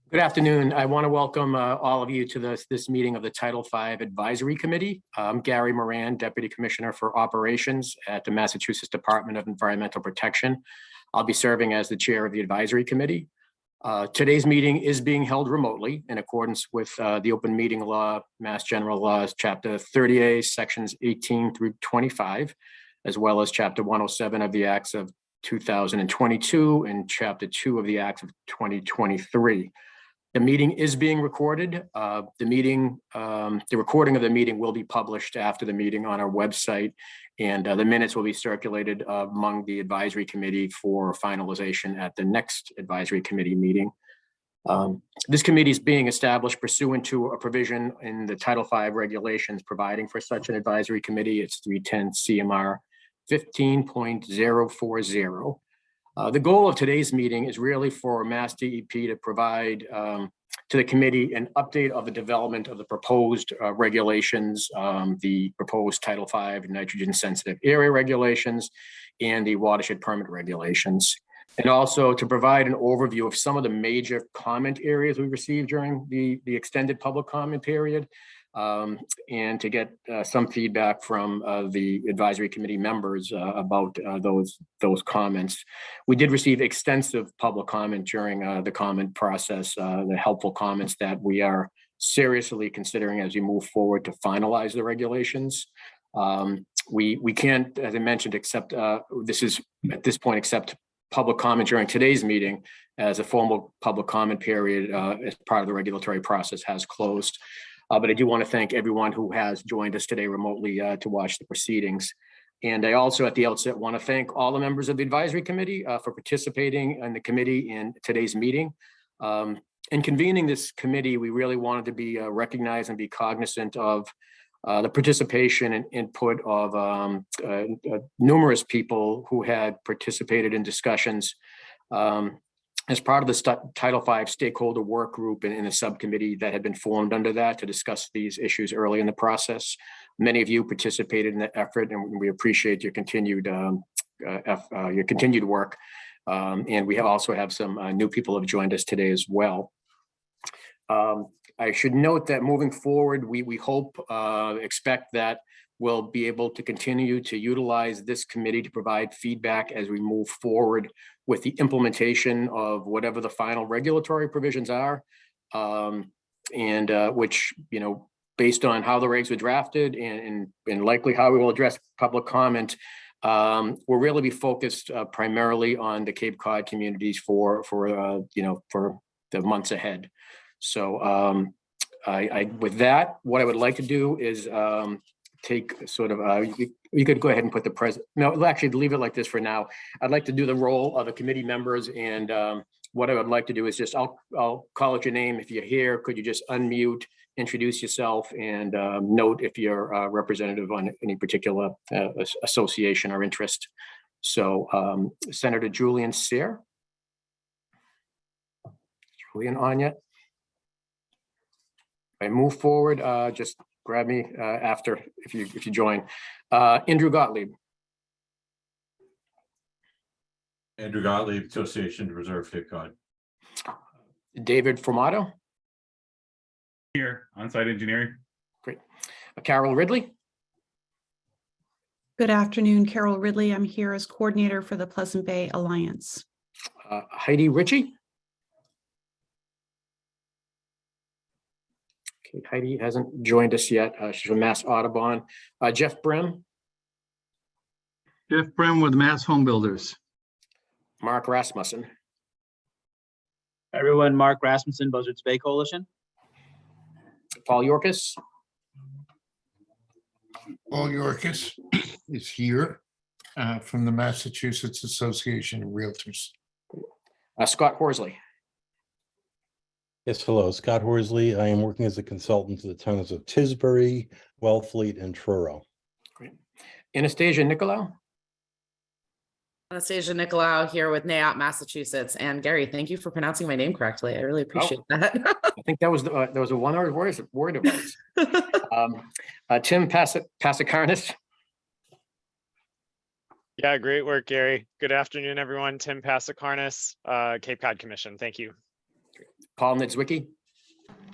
Good afternoon. I want to welcome all of you to this meeting of the Title V Advisory Committee. I'm Gary Moran, Deputy Commissioner for Operations at the Massachusetts Department of Environmental Protection. I'll be serving as the chair of the advisory committee. Today's meeting is being held remotely in accordance with the open meeting law, Mass General Laws, Chapter 30A, Sections 18 through 25, as well as Chapter 107 of the Acts of 2022 and Chapter 2 of the Acts of 2023. The meeting is being recorded. The recording of the meeting will be published after the meeting on our website, and the minutes will be circulated among the advisory committee for finalization at the next advisory committee meeting. This committee is being established pursuant to a provision in the Title V regulations providing for such an advisory committee. It's 310 CMR 15.040. The goal of today's meeting is really for MassDEP to provide to the committee an update of the development of the proposed regulations, the proposed Title V nitrogen sensitive area regulations, and the watershed permit regulations. And also to provide an overview of some of the major comment areas we received during the extended public comment period. And to get some feedback from the advisory committee members about those comments. We did receive extensive public comment during the comment process, the helpful comments that we are seriously considering as we move forward to finalize the regulations. We can't, as I mentioned, accept at this point accept public comment during today's meeting, as a formal public comment period as part of the regulatory process has closed. But I do want to thank everyone who has joined us today remotely to watch the proceedings. And I also, at the outset, want to thank all the members of the advisory committee for participating in the committee in today's meeting. In convening this committee, we really wanted to be recognized and be cognizant of the participation and input of numerous people who had participated in discussions as part of the Title V stakeholder work group and in a subcommittee that had been formed under that to discuss these issues early in the process. Many of you participated in that effort, and we appreciate your continued work. And we also have some new people who have joined us today as well. I should note that moving forward, we hope, expect that we'll be able to continue to utilize this committee to provide feedback as we move forward with the implementation of whatever the final regulatory provisions are, which, based on how the regs were drafted and likely how we will address public comment, will really be focused primarily on the Cape Cod communities for the months ahead. So with that, what I would like to do is take sort of, you could go ahead and put the president, no, actually leave it like this for now. I'd like to do the role of the committee members, and what I would like to do is just, I'll call out your name. If you're here, could you just unmute, introduce yourself, and note if you're a representative on any particular association or interest. So Senator Julian Cyr. Julian on yet? I move forward, just grab me after if you join. Andrew Gottlieb. Andrew Gottlieb, Association Reserve Cape Cod. David Formato. Here, on-site engineering. Great. Carol Ridley. Good afternoon, Carol Ridley. I'm here as coordinator for the Pleasant Bay Alliance. Heidi Ritchie. Okay, Heidi hasn't joined us yet. She's from Mass Audubon. Jeff Brim. Jeff Brim with Mass Home Builders. Mark Rasmussen. Everyone, Mark Rasmussen, Buzzards Bay Coalition. Paul Yorkis. Paul Yorkis is here from the Massachusetts Association of Realtors. Scott Horsley. Yes, hello, Scott Horsley. I am working as a consultant to the towns of Tisbury, Wellfleet, and Truro. Great. Anastasia Nicolau. Anastasia Nicolau here with NAIOP, Massachusetts. And Gary, thank you for pronouncing my name correctly. I really appreciate that. I think that was a one-word word of ours. Tim Passakarnis. Yeah, great work, Gary. Good afternoon, everyone. Tim Passakarnis, Cape Cod Commission. Thank you. Paul Niedzwicki,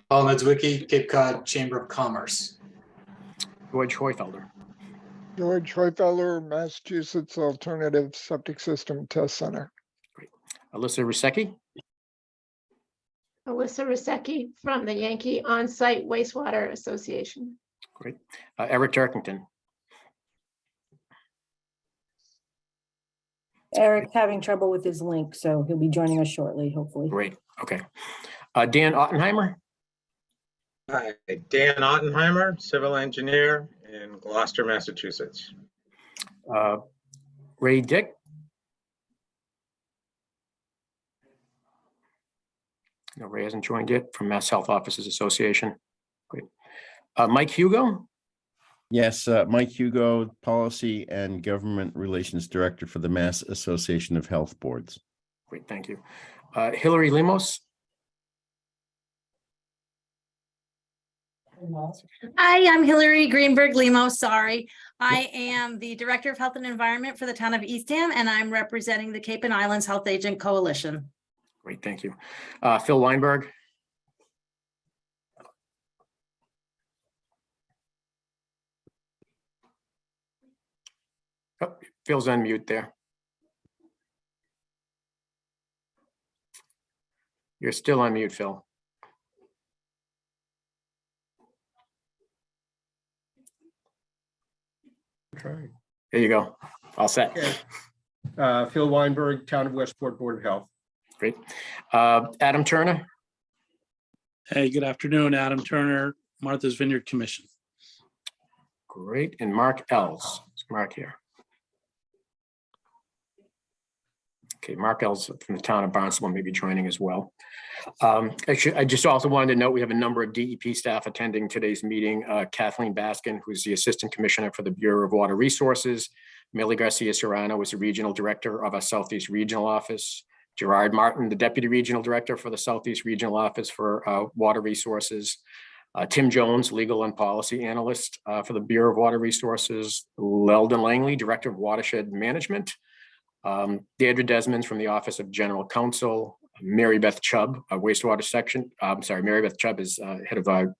Paul Niedzwicki, Cape Cod Chamber of Commerce. George Hoyfelder, George Hoyfelder, Massachusetts Alternative Septic System Test Center. Alyssa Rusecki, Alyssa Rusecki from the Yankee On-Site Wastewater Association. great. Eric Turkington, Eric having trouble with his link, so he'll be joining us shortly, hopefully. great, okay. Dan Ottenheimer, Hi, Dan Ottenheimer, civil engineer in Gloucester, Massachusetts. Ray Dick, no, Ray hasn't joined yet, from Mass Health Officers Association. Great. Mike Hugo, Yes, Mike Hugo, Policy and Government Relations Director for the Mass Association of Health Boards. great, thank you. Hillary Lemos, Hi, I'm Hillary Greenberg Lemos. Sorry. I am the Director of Health and Environment for the town of Eastham, and I'm representing the Cape and Islands Health Agent Coalition. great, thank you. Phil Weinberg, oh, Phil's on mute there. You're still on mute, Phil. Okay. There you go. All set. Phil Weinberg, Town of Westport Board of Health. Great. Adam Turner, Hey, good afternoon, Adam Turner, Martha's Vineyard Commission. great. And Mark Els. Is Mark here? Okay, Mark Els from the town of Barnstable may be joining as well. I just also wanted to note we have a number of DEP staff attending today's meeting. Kathleen Baskin, who's the Assistant Commissioner for the Bureau of Water Resources. Millie Garcia Serrano is the Regional Director of our Southeast Regional Office. Gerard Martin, the Deputy Regional Director for the Southeast Regional Office for Water Resources. Tim Jones, Legal and Policy Analyst for the Bureau of Water Resources. Leldon Langley, Director of Watershed Management. Deirdre Desmonds from the Office of General Counsel. Mary Beth Chubb, wastewater section. Mary Beth Chubb is head of our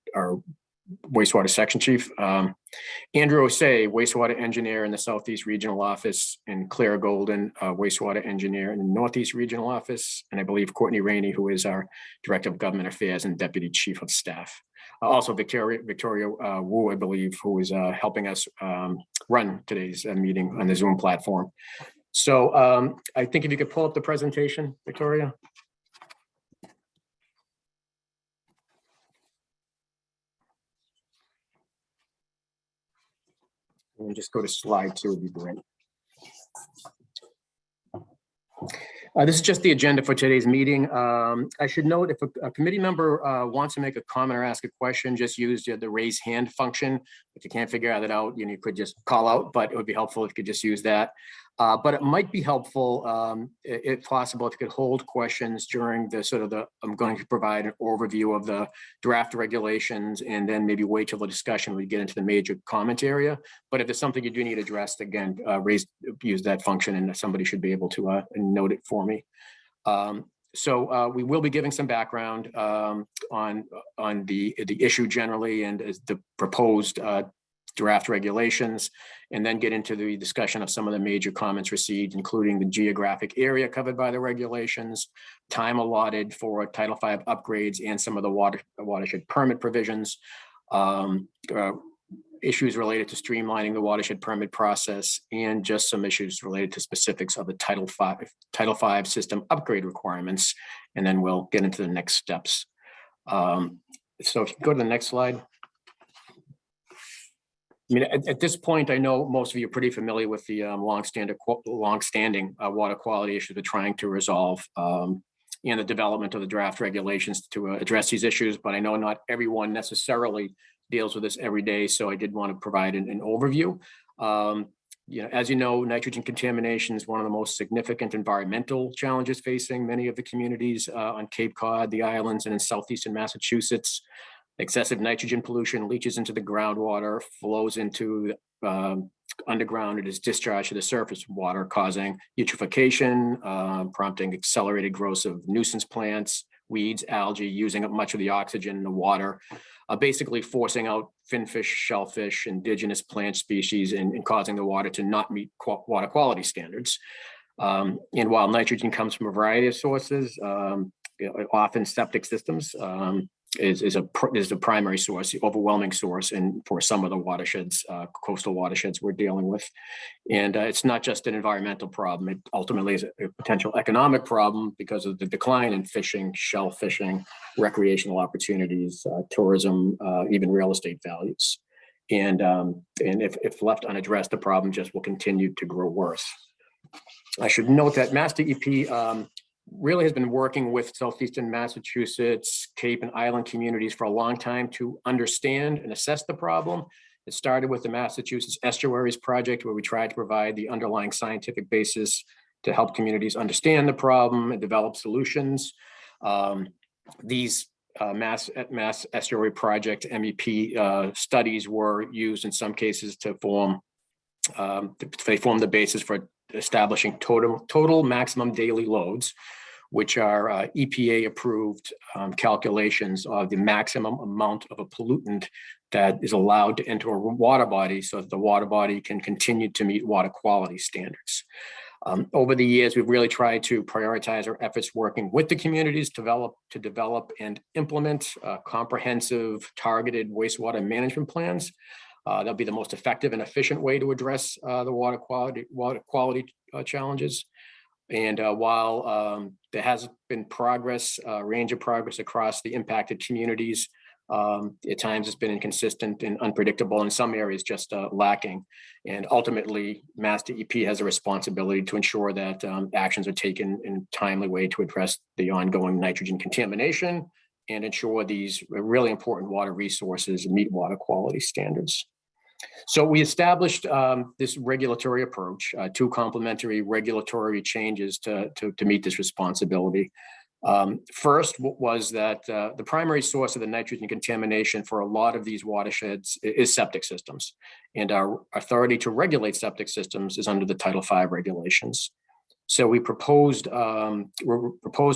wastewater section chief. Andrew Osei, wastewater engineer in the Southeast Regional Office, and Claire Golden, wastewater engineer in the Northeast Regional Office. And I believe Courtney Rainey, who is our Director of Government Affairs and Deputy Chief of Staff. Also Victoria Wu, I believe, who is helping us run today's meeting on the Zoom platform. So I think if you could pull up the presentation, Victoria. And just go to slide 2 would be great. This is just the agenda for today's meeting. I should note if a committee member wants to make a comment or ask a question, just use the raise hand function. If you can't figure that out, you could just call out, but it would be helpful if you could just use that. But it might be helpful, if possible, if you could hold questions during the I'm going to provide an overview of the draft regulations and then maybe wait till the discussion we get into the major comment area. But if there's something you do need addressed, again, use that function and somebody should be able to note it for me. So we will be giving some background on the issue generally and the proposed draft regulations, and then get into the discussion of some of the major comments received, including the geographic area covered by the regulations, time allotted for Title V upgrades, and some of the watershed permit provisions, issues related to streamlining the watershed permit process, and just some issues related to specifics of the Title V system upgrade requirements, and then we'll get into the next steps. So if you go to the next slide. I mean, at this point, I know most of you are pretty familiar with the longstanding water quality issues we're trying to resolve and the development of the draft regulations to address these issues, but I know not everyone necessarily deals with this every day, so I did want to provide an overview. As you know, nitrogen contamination is one of the most significant environmental challenges facing many of the communities on Cape Cod, the islands, and in southeastern Massachusetts. Excessive nitrogen pollution leaches into the groundwater, flows into underground, it is discharged to the surface water, causing eutrophication, prompting accelerated growth of nuisance plants, weeds, algae, using up much of the oxygen in the water, basically forcing out finfish, shellfish, indigenous plant species, and causing the water to not meet water quality standards. And while nitrogen comes from a variety of sources, often septic systems is a primary source, the overwhelming source, and for some of the watersheds, coastal watersheds we're dealing with. And it's not just an environmental problem. It ultimately is a potential economic problem because of the decline in fishing, shell fishing, recreational opportunities, tourism, even real estate values. And if left unaddressed, the problem just will continue to grow worse. I should note that MassDEP really has been working with Southeastern Massachusetts, Cape and Island communities for a long time to understand and assess the problem. It started with the Massachusetts Estuaries Project, where we tried to provide the underlying scientific basis to help communities understand the problem and develop solutions. These Mass Estuary Project MEP studies were used in some cases to form, they form the basis for establishing total maximum daily loads, which are EPA approved calculations of the maximum amount of a pollutant that is allowed to enter a water body so that the water body can continue to meet water quality standards. Over the years, we've really tried to prioritize our efforts working with the communities to develop and implement comprehensive targeted wastewater management plans. That'll be the most effective and efficient way to address the water quality challenges. And while there has been progress, range of progress across the impacted communities, at times it's been inconsistent and unpredictable, in some areas just lacking. And ultimately, MassDEP has a responsibility to ensure that actions are taken in a timely way to address the ongoing nitrogen contamination and ensure these really important water resources meet water quality standards. So we established this regulatory approach, two complementary regulatory changes to meet this responsibility. First was that the primary source of the nitrogen contamination for a lot of these watersheds is septic systems, and our authority to regulate septic systems is under the Title V regulations. So we proposed to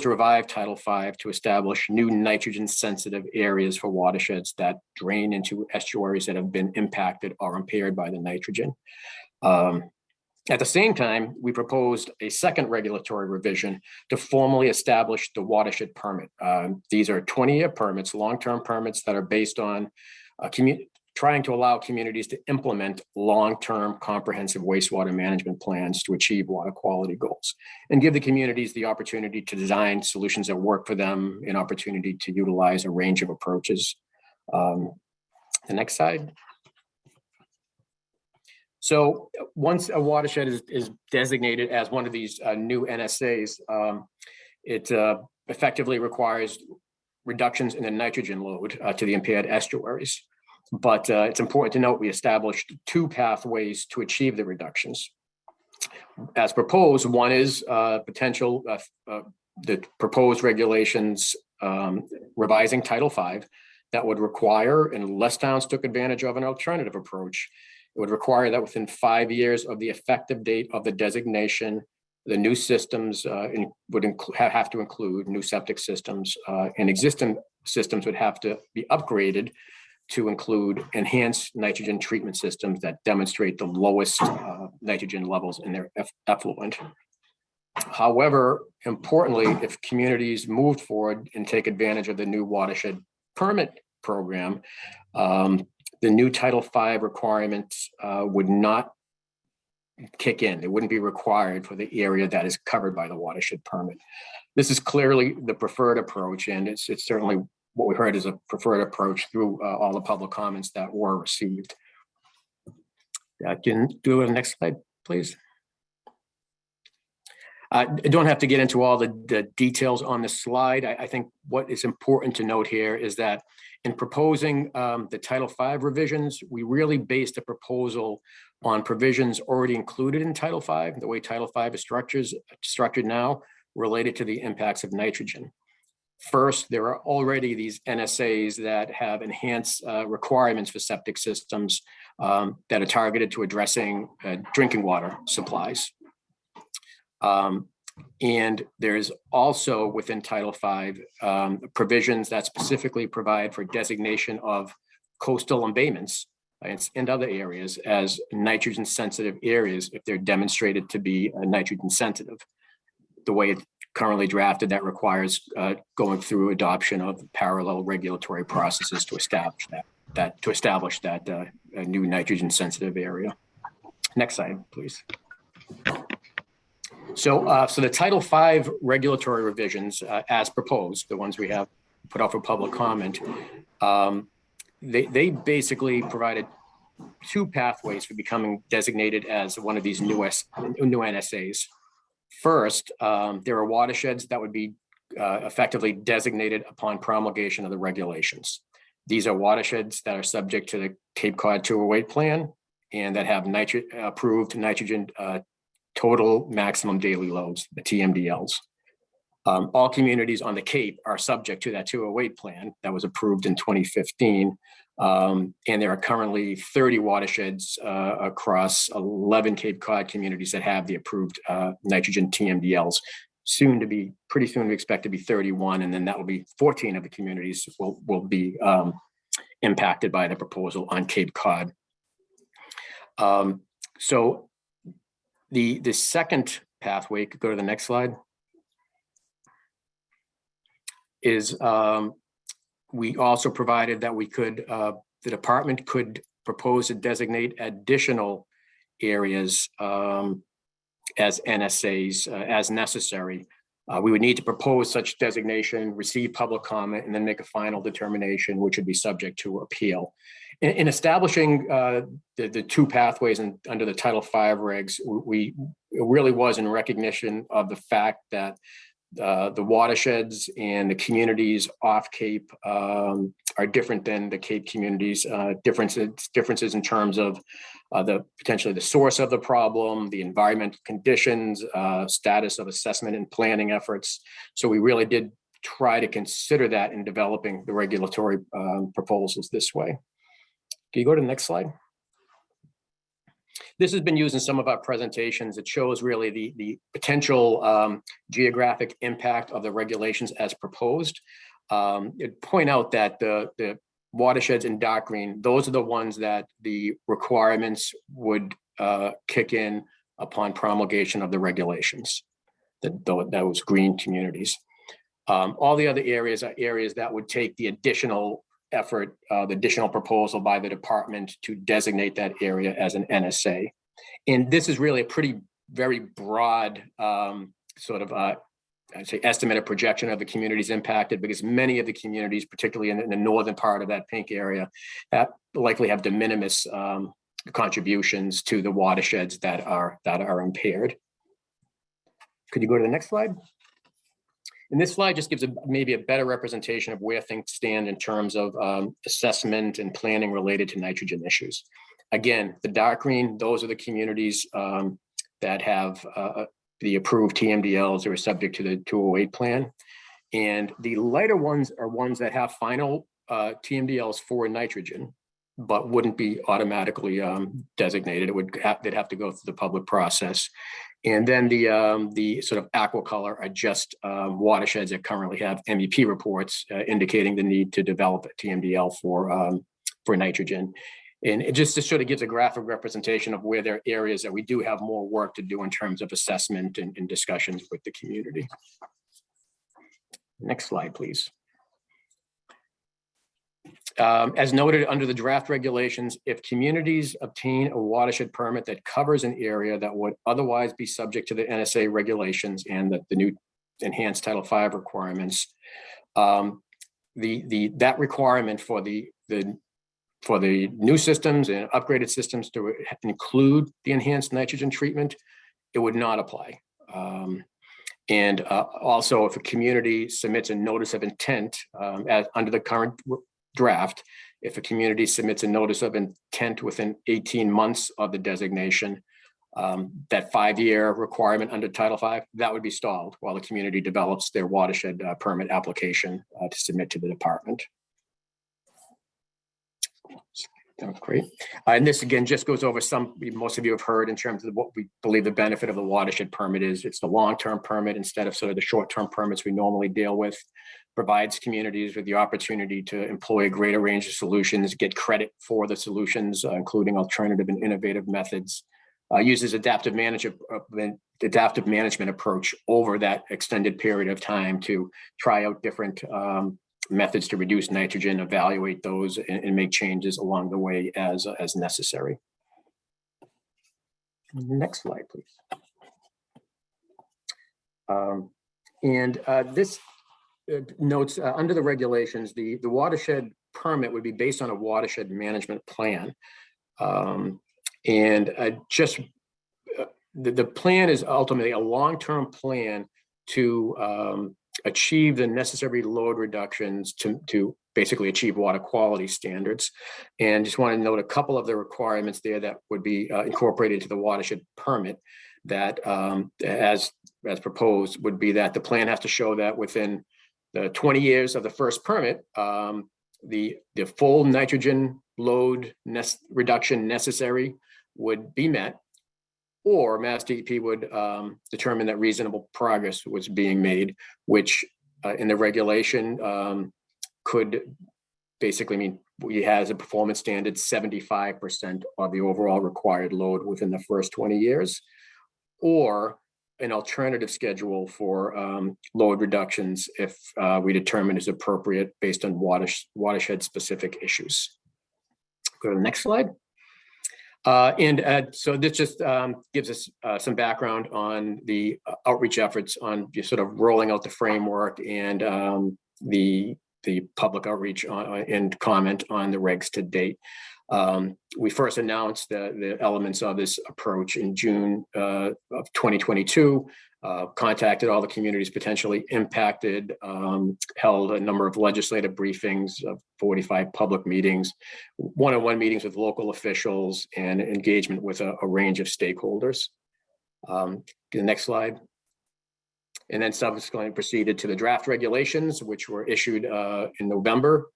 revive Title V to establish new nitrogen-sensitive areas for watersheds that drain into estuaries that have been impacted or impaired by the nitrogen. At the same time, we proposed a second regulatory revision to formally establish the watershed permit. These are 20-year permits, long-term permits that are based on trying to allow communities to implement long-term comprehensive wastewater management plans to achieve water quality goals and give the communities the opportunity to design solutions that work for them, an opportunity to utilize a range of approaches. The next slide. So once a watershed is designated as one of these new NSAs, it effectively requires reductions in the nitrogen load to the impaired estuaries. But it's important to note we established two pathways to achieve the reductions. As proposed, one is potential, the proposed regulations revising Title V that would require, unless towns took advantage of an alternative approach, it would require that within 5 years of the effective date of the designation, the new systems would have to include new septic systems, and existing systems would have to be upgraded to include enhanced nitrogen treatment systems that demonstrate the lowest nitrogen levels in their effluent. However, importantly, if communities moved forward and take advantage of the new watershed permit program, the new Title V requirements would not kick in. It wouldn't be required for the area that is covered by the watershed permit. This is clearly the preferred approach, and it's certainly what we heard is a preferred approach through all the public comments that were received. Can do the next slide, please. I don't have to get into all the details on this slide. I think what is important to note here is that in proposing the Title V revisions, we really based the proposal on provisions already included in Title V, the way Title V is structured now, related to the impacts of nitrogen. First, there are already these NSAs that have enhanced requirements for septic systems that are targeted to addressing drinking water supplies. And there's also within Title V provisions that specifically provide for designation of coastal embayments and other areas as nitrogen sensitive areas if they're demonstrated to be nitrogen sensitive. The way it's currently drafted, that requires going through adoption of parallel regulatory processes to establish that new nitrogen sensitive area. Next slide, please. So the Title V regulatory revisions as proposed, the ones we have put out for public comment, they basically provided two pathways for becoming designated as one of these new NSAs. First, there are watersheds that would be effectively designated upon promulgation of the regulations. These are watersheds that are subject to the Cape Cod 208 plan and that have approved nitrogen total maximum daily loads, the TMDLs. All communities on the Cape are subject to that 208 plan that was approved in 2015. And there are currently 30 watersheds across 11 Cape Cod communities that have the approved nitrogen TMDLs. Pretty soon we expect to be 31, and then that will be 14 of the communities will be impacted by the proposal on Cape Cod. So the second pathway, could go to the next slide, is we also provided that we could, the department could propose to designate additional areas as NSAs as necessary. We would need to propose such designation, receive public comment, and then make a final determination, which would be subject to appeal. In establishing the two pathways under the Title V regs, it really was in recognition of the fact that the watersheds and the communities off Cape are different than the Cape communities. Differences in terms of potentially the source of the problem, the environmental conditions, status of assessment and planning efforts. So we really did try to consider that in developing the regulatory proposals this way. Can you go to the next slide? This has been used in some of our presentations. It shows really the potential geographic impact of the regulations as proposed. It'd point out that the watersheds in dark green, those are the ones that the requirements would kick in upon promulgation of the regulations, those green communities. All the other areas are areas that would take the additional effort, the additional proposal by the department to designate that area as an NSA. And this is really a very broad sort of, I'd say, estimated projection of the communities impacted, because many of the communities, particularly in the northern part of that pink area, likely have de minimis contributions to the watersheds that are impaired. Could you go to the next slide? And this slide just gives maybe a better representation of where things stand in terms of assessment and planning related to nitrogen issues. Again, the dark green, those are the communities that have the approved TMDLs that are subject to the 208 plan. And the lighter ones are ones that have final TMDLs for nitrogen, but wouldn't be automatically designated. They'd have to go through the public process. And then the sort of aqua color are just watersheds that currently have MEP reports indicating the need to develop a TMDL for nitrogen. And it just sort of gives a graphic representation of where there are areas that we do have more work to do in terms of assessment and discussions with the community. Next slide, please. As noted under the draft regulations, if communities obtain a watershed permit that covers an area that would otherwise be subject to the NSA regulations and the new enhanced Title V requirements, that requirement for the new systems and upgraded systems to include the enhanced nitrogen treatment, it would not apply. And also, if a community submits a notice of intent under the current draft, if a community submits a notice of intent within 18 months of the designation, that 5-year requirement under Title V, that would be stalled while the community develops their watershed permit application to submit to the department. Oh, great. And this again just goes over most of you have heard in terms of what we believe the benefit of the watershed permit is. It's the long-term permit instead of sort of the short-term permits we normally deal with. Provides communities with the opportunity to employ a greater range of solutions, get credit for the solutions, including alternative and innovative methods. Uses adaptive management approach over that extended period of time to try out different methods to reduce nitrogen, evaluate those, and make changes along the way as necessary. Next slide, please. This notes under the regulations, the watershed permit would be based on a watershed management plan. The plan is ultimately a long-term plan to achieve the necessary load reductions to basically achieve water quality standards. And just want to note a couple of the requirements there that would be incorporated into the watershed permit that as proposed would be that the plan has to show that within the 20 years of the first permit, the full nitrogen load reduction necessary would be met, or MassDEP would determine that reasonable progress was being made, which in the regulation could basically mean we has a performance standard 75% of the overall required load within the first 20 years, or an alternative schedule for load reductions if we determine is appropriate based on watershed specific issues. Go to the next slide. So this just gives us some background on the outreach efforts on just sort of rolling out the framework and the public outreach and comment on the regs to date. We first announced the elements of this approach in June of 2022, contacted all the communities potentially impacted, held a number of legislative briefings, 45 public meetings, one-on-one meetings with local officials, and engagement with a range of stakeholders. The next slide. And then subsequently proceeded to the draft regulations, which were issued in November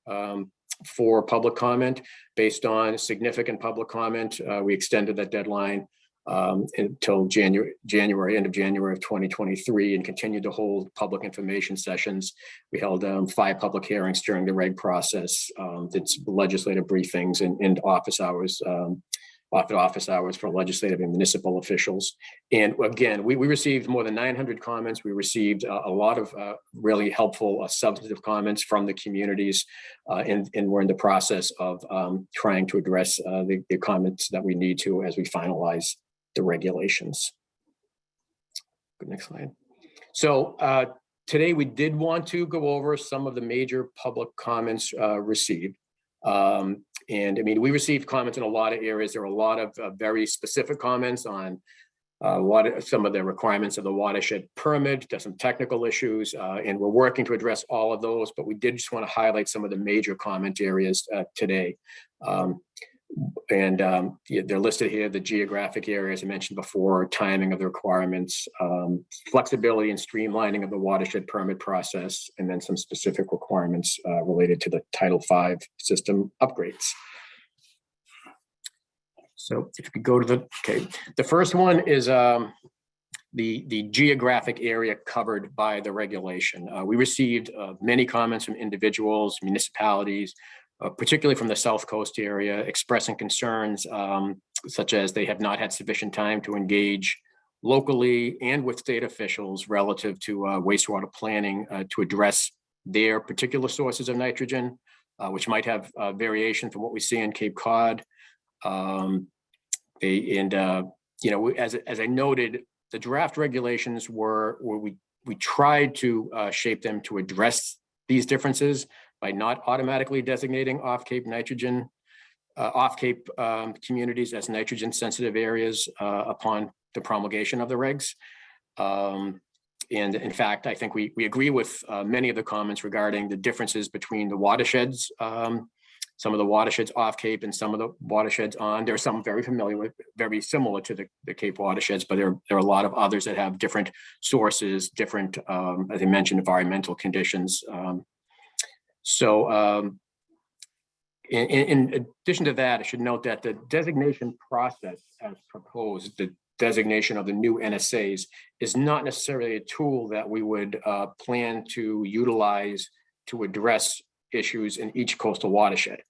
for public comment. Based on significant public comment, we extended that deadline until end of January of 2023, and continued to hold public information sessions. We held 5 public hearings during the reg process, did legislative briefings and office hours for legislative and municipal officials. And again, we received more than 900 comments. We received a lot of really helpful substantive comments from the communities, and we're in the process of trying to address the comments that we need to as we finalize the regulations. Good, next slide. So today we did want to go over some of the major public comments received. And I mean, we received comments in a lot of areas. There were a lot of very specific comments on some of the requirements of the watershed permit, some technical issues, and we're working to address all of those, but we did just want to highlight some of the major comment areas today. They're listed here, the geographic areas I mentioned before, timing of the requirements, flexibility and streamlining of the watershed permit process, and then some specific requirements related to the Title V system upgrades. So if you could go to the first one is the geographic area covered by the regulation. We received many comments from individuals, municipalities, particularly from the South Coast area, expressing concerns such as they have not had sufficient time to engage locally and with state officials relative to wastewater planning to address their particular sources of nitrogen, which might have variation from what we see in Cape Cod. You know, as I noted, the draft regulations were we tried to shape them to address these differences by not automatically designating off-Cape communities as nitrogen sensitive areas upon the promulgation of the regs. And in fact, I think we agree with many of the comments regarding the differences between the watersheds, some of the watersheds off Cape and some of the watersheds on. There are some very similar to the Cape watersheds, but there are a lot of others that have different sources, different, as I mentioned, environmental conditions. In addition to that, I should note that the designation process as proposed, the designation of the new NSAs, is not necessarily a tool that we would plan to utilize to address issues in each coastal watershed.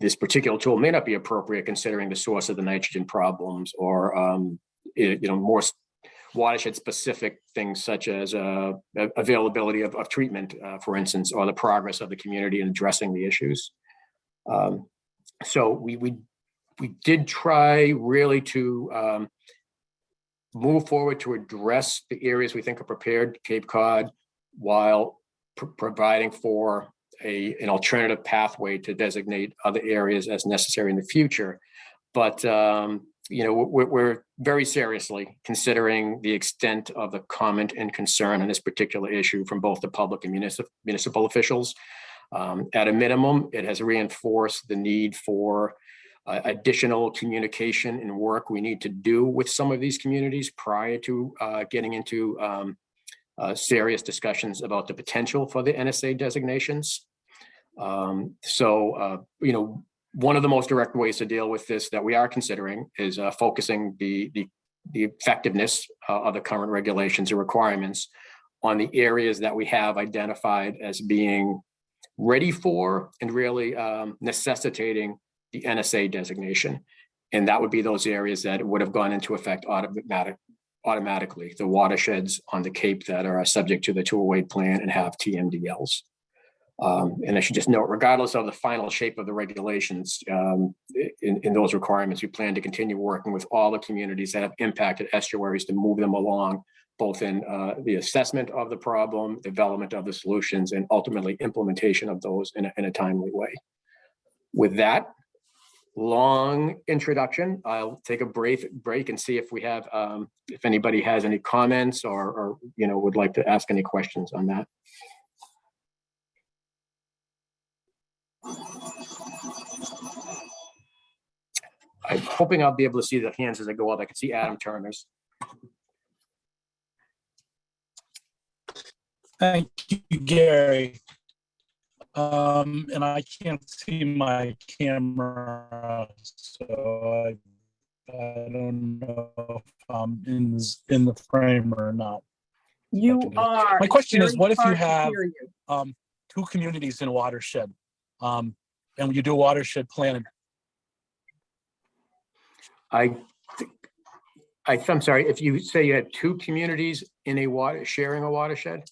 This particular tool may not be appropriate considering the source of the nitrogen problems or more watershed specific things such as availability of treatment, for instance, or the progress of the community in addressing the issues. So we did try really to move forward to address the areas we think are prepared, Cape Cod, while providing for an alternative pathway to designate other areas as necessary in the future. But we're very seriously considering the extent of the comment and concern on this particular issue from both the public and municipal officials. At a minimum, it has reinforced the need for additional communication and work we need to do with some of these communities prior to getting into serious discussions about the potential for the NSA designations. One of the most direct ways to deal with this that we are considering is focusing the effectiveness of the current regulations and requirements on the areas that we have identified as being ready for and really necessitating the NSA designation. And that would be those areas that would have gone into effect automatically, the watersheds on the Cape that are subject to the 208 plan and have TMDLs. And I should just note, regardless of the final shape of the regulations in those requirements, we plan to continue working with all the communities that have impacted estuaries to move them along, both in the assessment of the problem, development of the solutions, and ultimately implementation of those in a timely way. With that long introduction, I'll take a break and see if we have, if anybody has any comments or would like to ask any questions on that. I'm hoping I'll be able to see the hands as I go up. I can see Adam Turner's. Thank you, Gary. And I can't see my camera, so I don't know if I'm in the frame or not. You are. My question is, Very what if you hard to have hear you. two communities in a watershed, and you do a watershed planning? I'm sorry, if you say you had two communities in a sharing a watershed?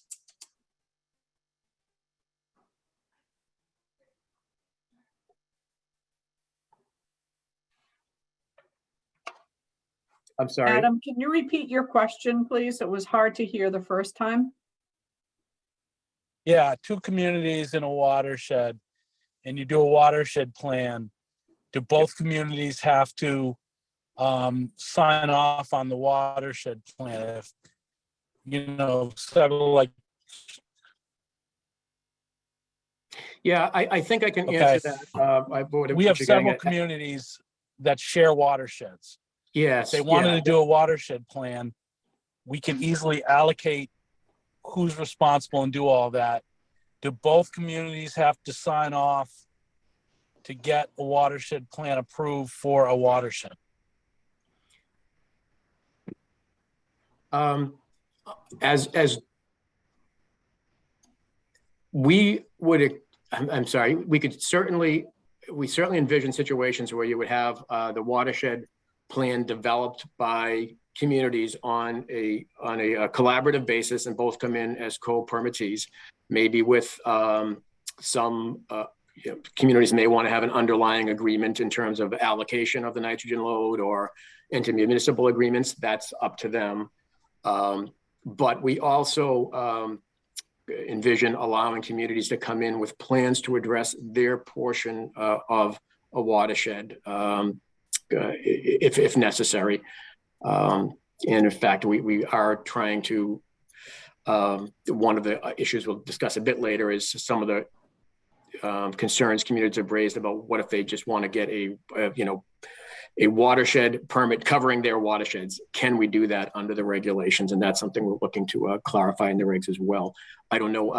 I'm sorry. Adam, can you repeat your question, please? It was hard to hear the first time. Yeah, two communities in a watershed, and you do a watershed plan. Do both communities have to sign off on the watershed plan? If several like. Yeah, I think I can answer that. We have several communities that share watersheds. Yes. If they wanted to do a watershed plan, we can easily allocate who's responsible and do all that. Do both communities have to sign off to get a watershed plan approved for a watershed? As we would, I'm sorry, we certainly envision situations where you would have the watershed plan developed by communities on a collaborative basis, and both come in as co-permittees, maybe with some communities may want to have an underlying agreement in terms of allocation of the nitrogen load or intermunicipal agreements. That's up to them. But we also envision allowing communities to come in with plans to address their portion of a watershed if necessary. And in fact, we are trying to, one of the issues we'll discuss a bit later is some of the concerns communities have raised about what if they just want to get a watershed permit covering their watersheds. Can we do that under the regulations? And that's something we're looking to clarify in the regs as well. I don't know.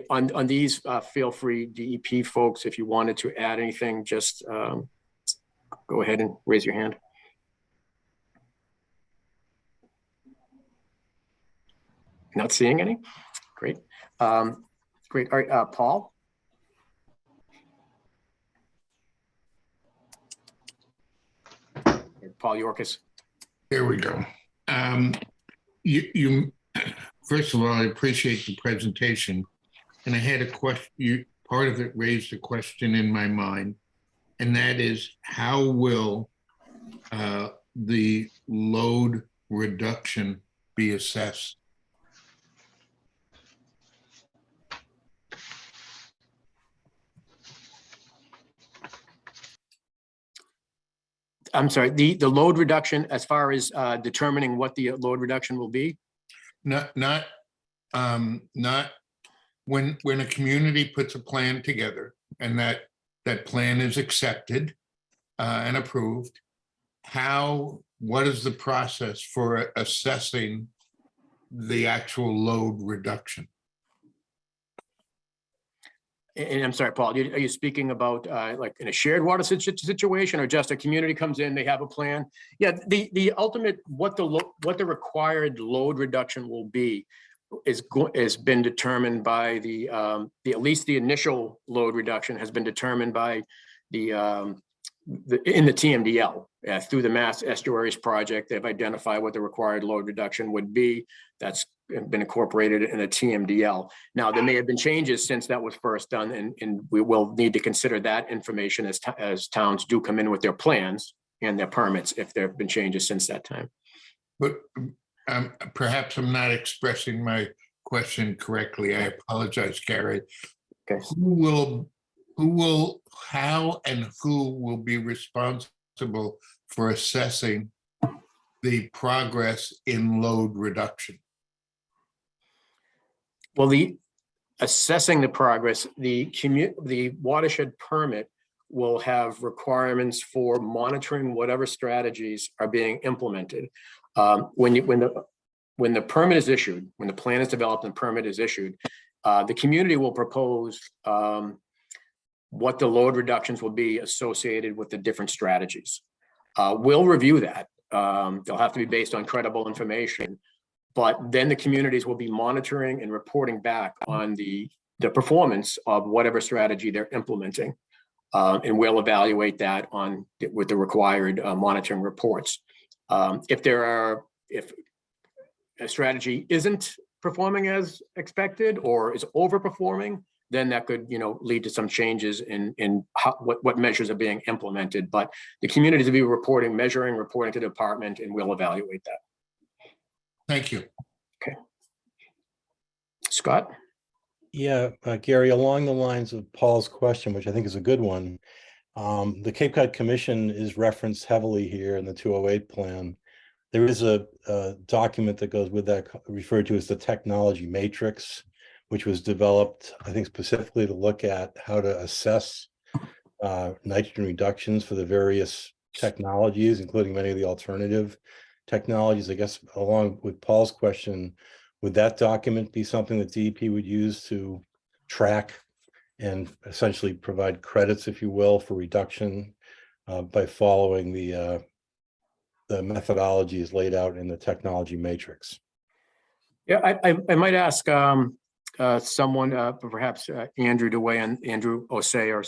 On these, feel free, DEP folks, if you wanted to add anything, just go ahead and raise your hand. Not seeing any. Great. Great. All right, Paul. Paul Yorkis. There we go. You first of all, I appreciate the presentation, and I had a question. Part of it raised a question in my mind, and that is, how will the load reduction be assessed? I'm sorry, the load reduction as far as determining what the load reduction will be? Not when a community puts a plan together and that plan is accepted and approved. What is the process for assessing the actual load reduction? And I'm sorry, Paul, are you speaking about like in a shared water situation, or just a community comes in, they have a plan? Yeah, the ultimate, what the required load reduction will be has been determined by at least the initial load reduction has been determined by in the TMDL through the Mass Estuaries Project. They've identified what the required load reduction would be. That's been incorporated in a TMDL. Now, there may have been changes since that was first done, and we will need to consider that information as towns do come in with their plans and their permits if there have been changes since that time. But perhaps I'm not expressing my question correctly. I apologize, Gary. Okay. How and who will be responsible for assessing the progress in load reduction? Well, assessing the progress, the watershed permit will have requirements for monitoring whatever strategies are being implemented. When the permit is issued, when the plan is developed and permit is issued, the community will propose what the load reductions will be associated with the different strategies. We'll review that. They'll have to be based on credible information, but then the communities will be monitoring and reporting back on the performance of whatever strategy they're implementing. And we'll evaluate that with the required monitoring reports. If a strategy isn't performing as expected or is overperforming, then that could, lead to some changes in what measures are being implemented. But the communities will be measuring, reporting to the department, and we'll evaluate that. Thank you. Okay. Scott? Yeah, Gary, along the lines of Paul's question, which I think is a good one, the Cape Cod Commission is referenced heavily here in the 208 plan. There is a document that goes with that referred to as the technology matrix, which was developed, I think, specifically to look at how to assess nitrogen reductions for the various technologies, including many of the alternative technologies. I guess along with Paul's question, would that document be something that DEP would use to track and essentially provide credits, if you will, for reduction by following the methodologies laid out in the technology matrix? Yeah, I might ask someone, perhaps Andrew to weigh in, Andrew Osei, or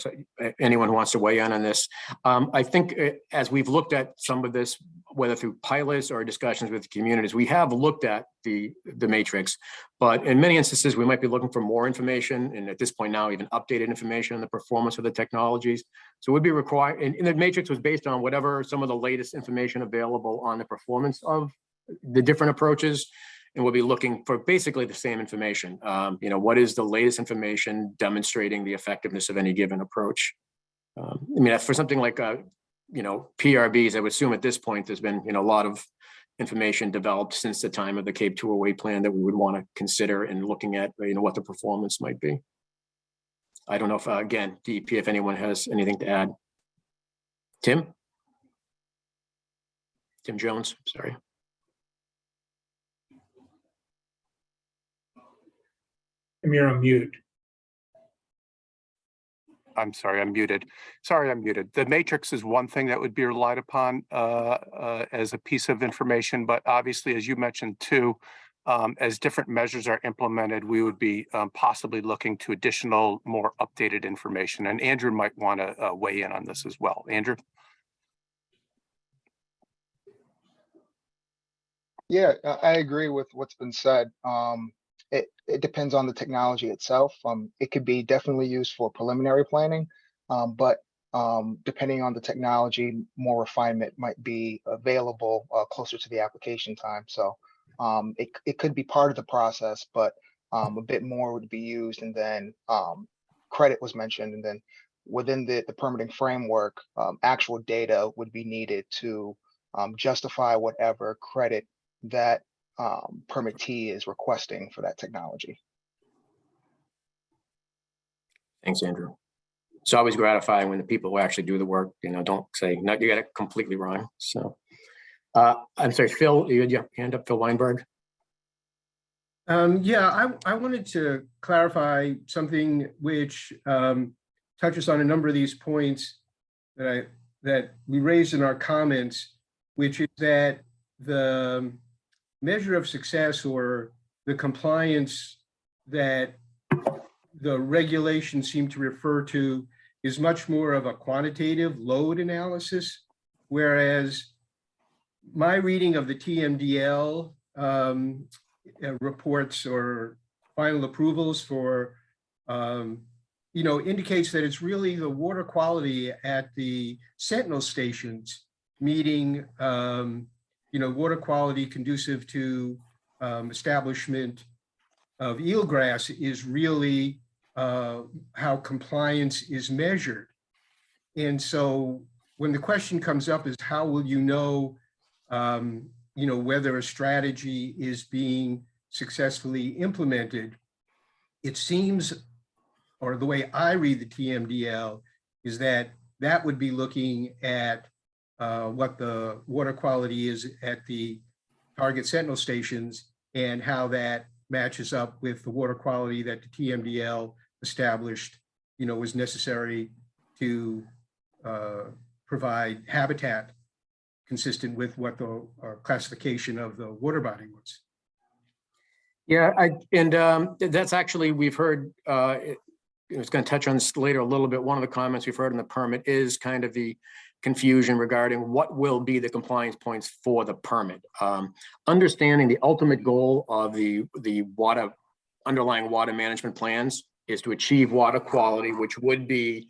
anyone who wants to weigh in on this. I think as we've looked at some of this, whether through pilots or discussions with communities, we have looked at the matrix, but in many instances, we might be looking for more information, and at this point now, even updated information on the performance of the technologies. So it would be required, and the matrix was based on whatever some of the latest information available on the performance of the different approaches. And we'll be looking for basically the same information. What is the latest information demonstrating the effectiveness of any given approach? For something like, PRBs, I would assume at this point, there's been, a lot of information developed since the time of the Cape 208 plan that we would want to consider in looking at, what the performance might be. I don't know if, again, DEP, if anyone has anything to add. Tim? Tim Jones, sorry. You're on mute. I'm sorry, I'm muted. Sorry, I'm muted. The matrix is one thing that would be relied upon as a piece of information, but obviously, as you mentioned too, as different measures are implemented, we would be possibly looking to additional, more updated information. And Andrew might want to weigh in on this as well. Andrew? Yeah, I agree with what's been said. It depends on the technology itself. It could be definitely used for preliminary planning, but depending on the technology, more refinement might be available closer to the application time. So it could be part of the process, but a bit more would be used. And then credit was mentioned, and then within the permitting framework, actual data would be needed to justify whatever credit that permittee is requesting for that technology. Thanks, Andrew. It's always gratifying when the people who actually do the work, don't say, no, you got it completely wrong. So I'm sorry, Phil, you had your hand up, Phil Weinberg. Yeah, I wanted to clarify something which touches on a number of these points that we raised in our comments, which is that the measure of success or the compliance that the regulations seem to refer to is much more of a quantitative load analysis, whereas my reading of the TMDL reports or final approvals for, indicates that it's really the water quality at the sentinel stations meeting water quality conducive to establishment of eelgrass is really how compliance is measured. And so when the question comes up is how will you know, whether a strategy is being successfully implemented, it seems, or the way I read the TMDL is that would be looking at what the water quality is at the target sentinel stations and how that matches up with the water quality that the TMDL established, was necessary to provide habitat consistent with what the classification of the water body was. Yeah, that's actually, we've heard, it's going to touch on this later a little bit. One of the comments we've heard in the permit is kind of the confusion regarding what will be the compliance points for the permit. Understanding the ultimate goal of the underlying water management plans is to achieve water quality, which would be,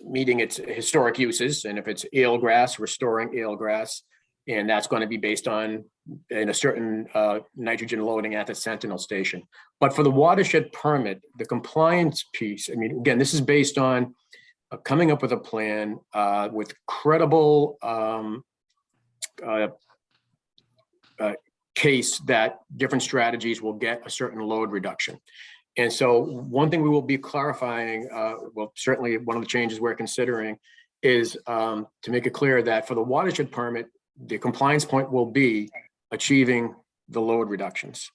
meeting its historic uses. And if it's eelgrass, restoring eelgrass, and that's going to be based on a certain nitrogen loading at the sentinel station. But for the watershed permit, the compliance piece, again, this is based on coming up with a plan with credible case that different strategies will get a certain load reduction. And so one thing we will be clarifying, well, certainly one of the changes we're considering is to make it clear that for the watershed permit, the compliance point will be achieving the load reductions.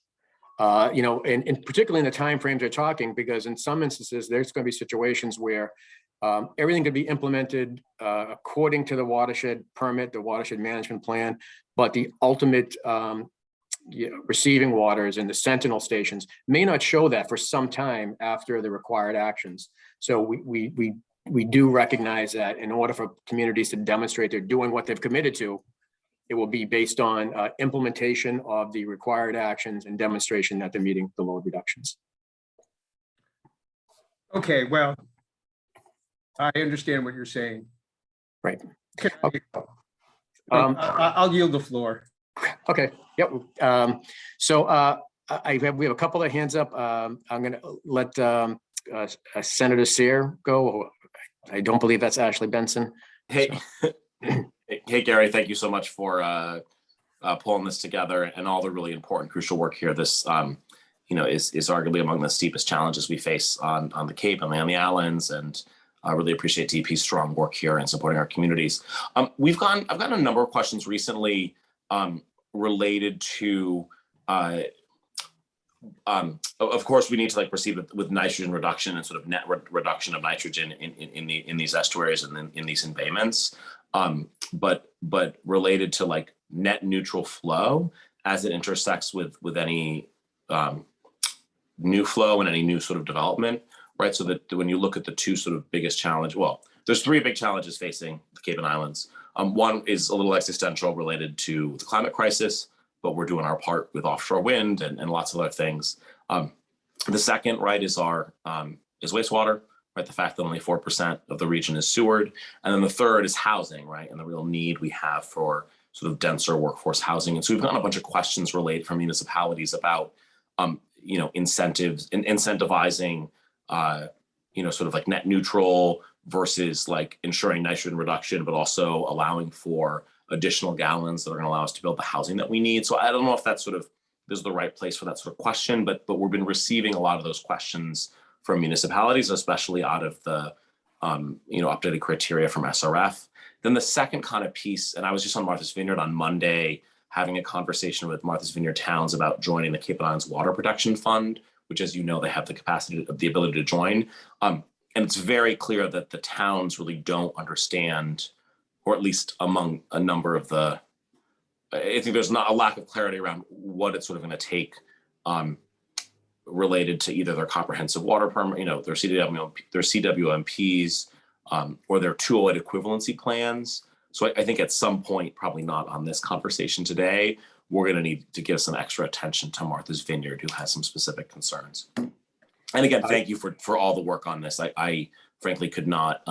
And particularly in the timeframes they're talking, because in some instances, there's going to be situations where everything could be implemented according to the watershed permit, the watershed management plan, but the ultimate receiving waters and the sentinel stations may not show that for some time after the required actions. So we do recognize that in order for communities to demonstrate they're doing what they've committed to, it will be based on implementation of the required actions and demonstration that they're meeting the load reductions. Okay, well, I understand what you're saying. Right. I'll yield the floor. Okay. Yep. So we have a couple of hands up. I'm going to let Senator Sear go. I don't believe that's Ashley Benson. Hey, so. Hey, Gary. Thank you so much for pulling this together and all the really important, crucial work here. This, is arguably among the steepest challenges we face on the Cape and on the islands, and I really appreciate DEP's strong work here in supporting our communities. I've gotten a number of questions recently related to, of course, we need to proceed with nitrogen reduction and sort of net reduction of nitrogen in these estuaries and in these embayments. But related to net neutral flow as it intersects with any new flow and any new sort of development, right? So that when you look at the two sort of biggest challenge, well, there's three big challenges facing the Cape and Islands. One is a little existential related to the climate crisis, but we're doing our part with offshore wind and lots of other things. The second, right, is wastewater, right? The fact that only 4% of the region is sewered. And then the third is housing, right? And the real need we have for sort of denser workforce housing. And so we've gotten a bunch of questions related from municipalities about, incentives and incentivizing, sort of net neutral versus ensuring nitrogen reduction, but also allowing for additional gallons that are going to allow us to build the housing that we need. So I don't know if that's this is the right place for that sort of question, but we've been receiving a lot of those questions from municipalities, especially out of the updated criteria from SRF. Then the second kind of piece, and I was just on Martha's Vineyard on Monday having a conversation with Martha's Vineyard towns about joining the Cape and Islands Water Protection Fund, which, as you know, they have the capacity, the ability to join. And it's very clear that the towns really don't understand, or at least among a number of I think there's not a lack of clarity around what it's sort of going to take related to either their comprehensive water permit, their CWMPs, or their 208 equivalency plans. So I think at some point, probably not on this conversation today, we're going to need to give some extra attention to Martha's Vineyard, who has some specific concerns. And again, thank you for all the work on this. I frankly could not,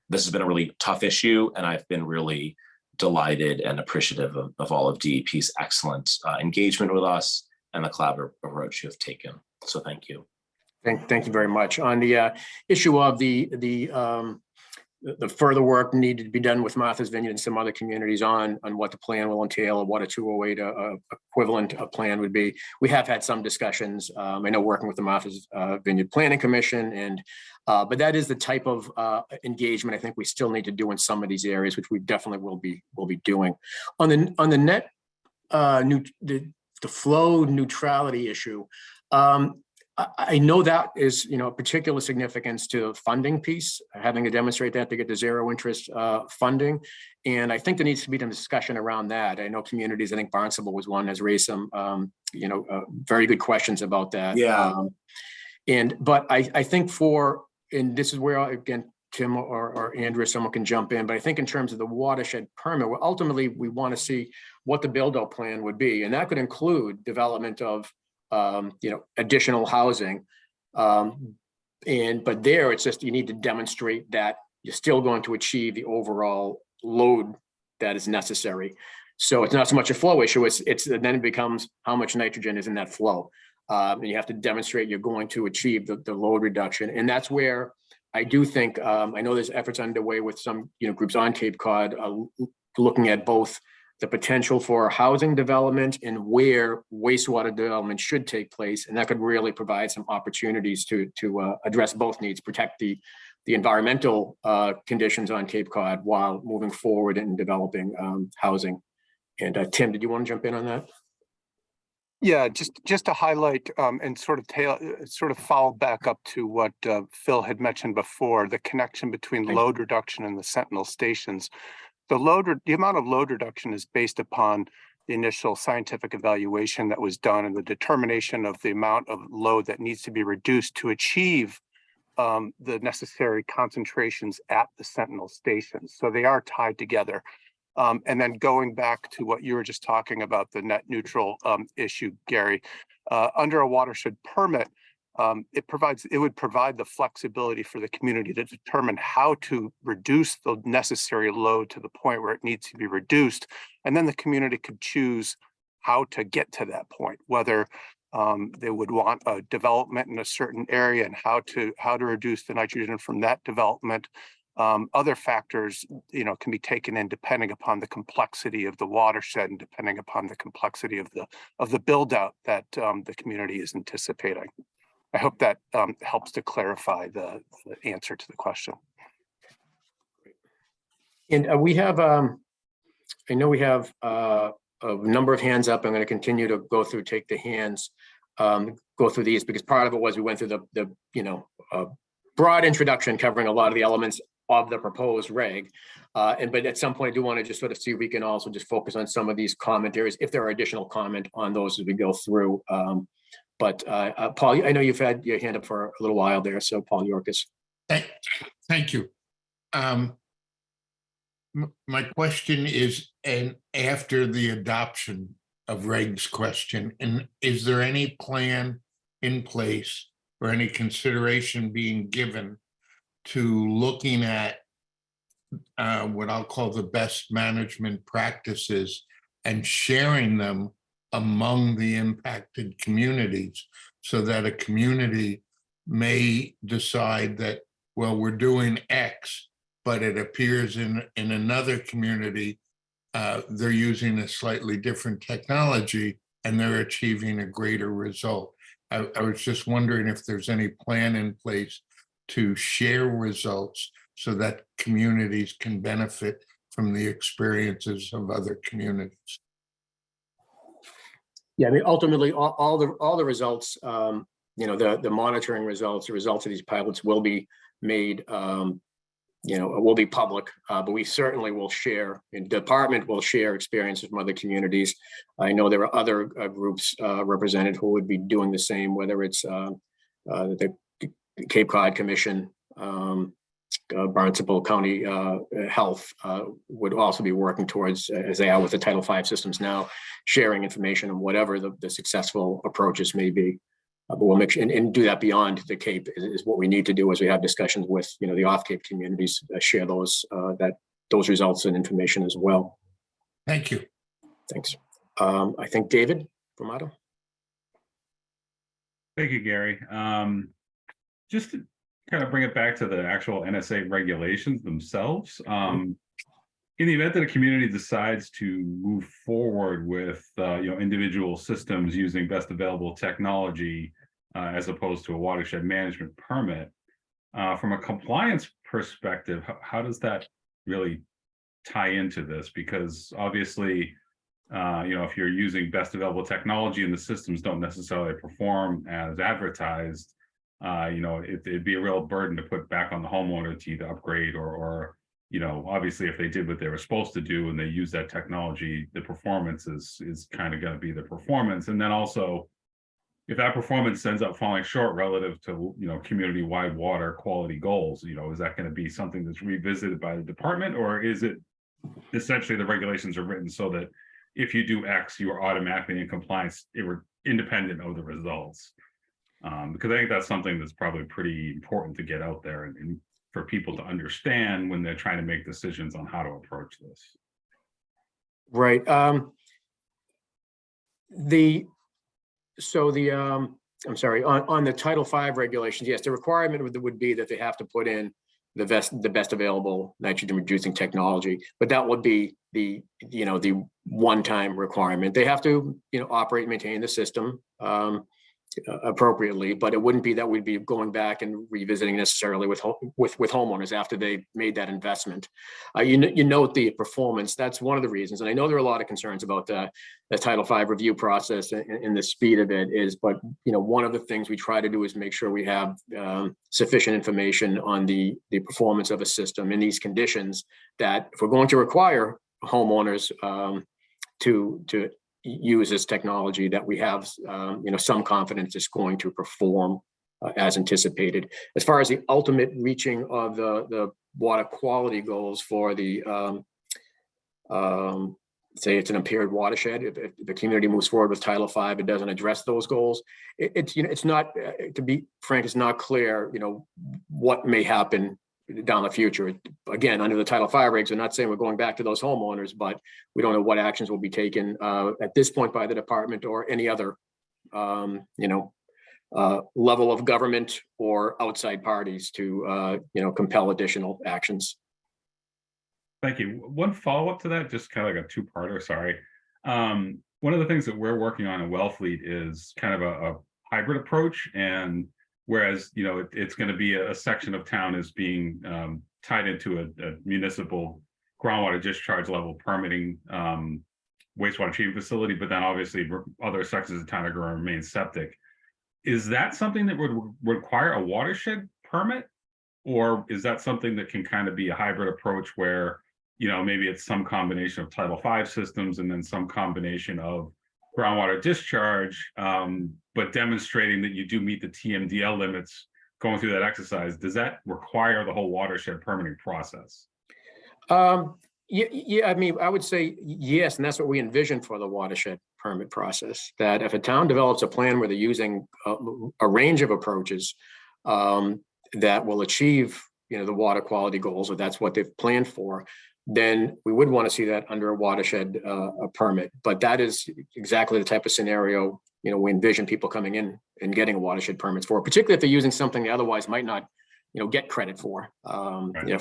this has been a really tough issue, and I've been really delighted and appreciative of all of DEP's excellent engagement with us and the collaborative approach you have taken. So thank you. Thank you very much. On the issue of the further work needed to be done with Martha's Vineyard and some other communities on what the plan will entail, or what a 208 equivalent plan would be. We have had some discussions. I know working with the Martha's Vineyard Planning Commission, and but that is the type of engagement I think we still need to do in some of these areas, which we definitely will be doing. On the net the flow neutrality issue. I know that is, particular significance to the funding piece, having to demonstrate that to get the zero interest funding. And I think there needs to be some discussion around that. I know communities, I think Barnstable was one, has raised some, very good questions about that. Yeah. But I think and this is where, again, Tim or Andrew, someone can jump in, but I think in terms of the watershed permit, ultimately we want to see what the build-out plan would be. And that could include development of additional housing. But there, it's just, you need to demonstrate that you're still going to achieve the overall load that is necessary. So it's not so much a flow issue, then it becomes how much nitrogen is in that flow. And you have to demonstrate you're going to achieve the load reduction. And that's where I do think, I know there's efforts underway with some groups on Cape Cod looking at both the potential for housing development and where wastewater development should take place. And that could really provide some opportunities to address both needs, protect the environmental conditions on Cape Cod while moving forward and developing housing. And Tim, did you want to jump in on that? Yeah, just to highlight and sort of follow back up to what Phil had mentioned before, the connection between load reduction and the Sentinel stations. The amount of load reduction is based upon the initial scientific evaluation that was done and the determination of the amount of load that needs to be reduced to achieve the necessary concentrations at the Sentinel stations. So they are tied together. And then going back to what you were just talking about, the net neutral issue, Gary, under a watershed permit, it would provide the flexibility for the community to determine how to reduce the necessary load to the point where it needs to be reduced. And then the community could choose how to get to that point, whether they would want a development in a certain area and how to reduce the nitrogen from that development. Other factors, can be taken in depending upon the complexity of the watershed and depending upon the complexity of the build out that the community is anticipating. I hope that helps to clarify the answer to the question. And we have, I know we have a number of hands up. I'm going to continue to go through, take the hands, go through these, because part of it was we went through the broad introduction covering a lot of the elements of the proposed reg. But at some point I do want to just sort of see if we can also just focus on some of these comment areas, if there are additional comment on those as we go through. But Paul, I know you've had your hand up for a little while there. So Paul Yorkis. Thank you. My question is, and after the adoption of Reg's question, and is there any plan in place or any consideration being given to looking at what I'll call the best management practices and sharing them among the impacted communities, so that a community may decide that, well, we're doing X, but it appears in another community, they're using a slightly different technology and they're achieving a greater result. I was just wondering if there's any plan in place to share results so that communities can benefit from the experiences of other communities. Yeah, I mean, ultimately, all the results, the monitoring results, the results of these pilots will be made, will be public, but we certainly will share, and the department will share experiences from other communities. I know there are other groups represented who would be doing the same, whether it's the Cape Cod Commission, Barnstable County Health would also be working towards, as they are with the Title V systems now, sharing information on whatever the successful approaches may be. But we'll make sure and do that beyond the Cape is what we need to do as we have discussions with the off-Cape communities, share those results and information as well. Thank you. Thanks. I think David Bromato. Thank you, Gary. Just to kind of bring it back to the actual NSA regulations themselves. In the event that a community decides to move forward with individual systems using best available technology as opposed to a watershed management permit, from a compliance perspective, how does that really tie into this? Because obviously, if you're using best available technology and the systems don't necessarily perform as advertised, it'd be a real burden to put back on the homeowner to either upgrade or obviously if they did what they were supposed to do and they use that technology, the performance is kind of going to be the performance. And then also, if that performance ends up falling short relative to community-wide water quality goals, is that going to be something that's revisited by the department, or is it essentially the regulations are written so that if you do X, you are automatically in compliance, independent of the results? Because I think that's something that's probably pretty important to get out there and for people to understand when they're trying to make decisions on how to approach this. Right. I'm sorry, on the Title V regulations, yes, the requirement would be that they have to put in the best available nitrogen reducing technology, but that would be the one-time requirement. They have to operate and maintain the system appropriately, but it wouldn't be that we'd be going back and revisiting necessarily with homeowners after they made that investment. You note the performance. That's one of the reasons, and I know there are a lot of concerns about the Title V review process and the speed of it is, but one of the things we try to do is make sure we have sufficient information on the performance of a system in these conditions, that if we're going to require homeowners to use this technology, that we have some confidence it's going to perform as anticipated. As far as the ultimate reaching of the water quality goals for the say it's an impaired watershed, if the community moves forward with Title V, it doesn't address those goals. It's not, to be frank, it's not clear what may happen down the future. Again, under the Title V regs, we're not saying we're going back to those homeowners, but we don't know what actions will be taken at this point by the department or any other level of government or outside parties to compel additional actions. Thank you. One follow-up to that, just kind of like a two-parter, sorry. One of the things that we're working on in Wellfleet is kind of a hybrid approach, and Whereas, it's going to be a section of town is being tied into a municipal groundwater discharge level permitting wastewater treatment facility, but then obviously other sections of town are going to remain septic. Is that something that would require a watershed permit? Or is that something that can kind of be a hybrid approach where, maybe it's some combination of Title V systems and then some combination of groundwater discharge, but demonstrating that you do meet the TMDL limits going through that exercise? Does that require the whole watershed permitting process? Yeah, I mean, I would say yes, and that's what we envision for the watershed permit process, that if a town develops a plan where they're using a range of approaches that will achieve, the water quality goals, or that's what they've planned for, then we would want to see that under a watershed permit. But that is exactly the type of scenario, we envision people coming in and getting watershed permits for, particularly if they're using something they otherwise might not get credit for,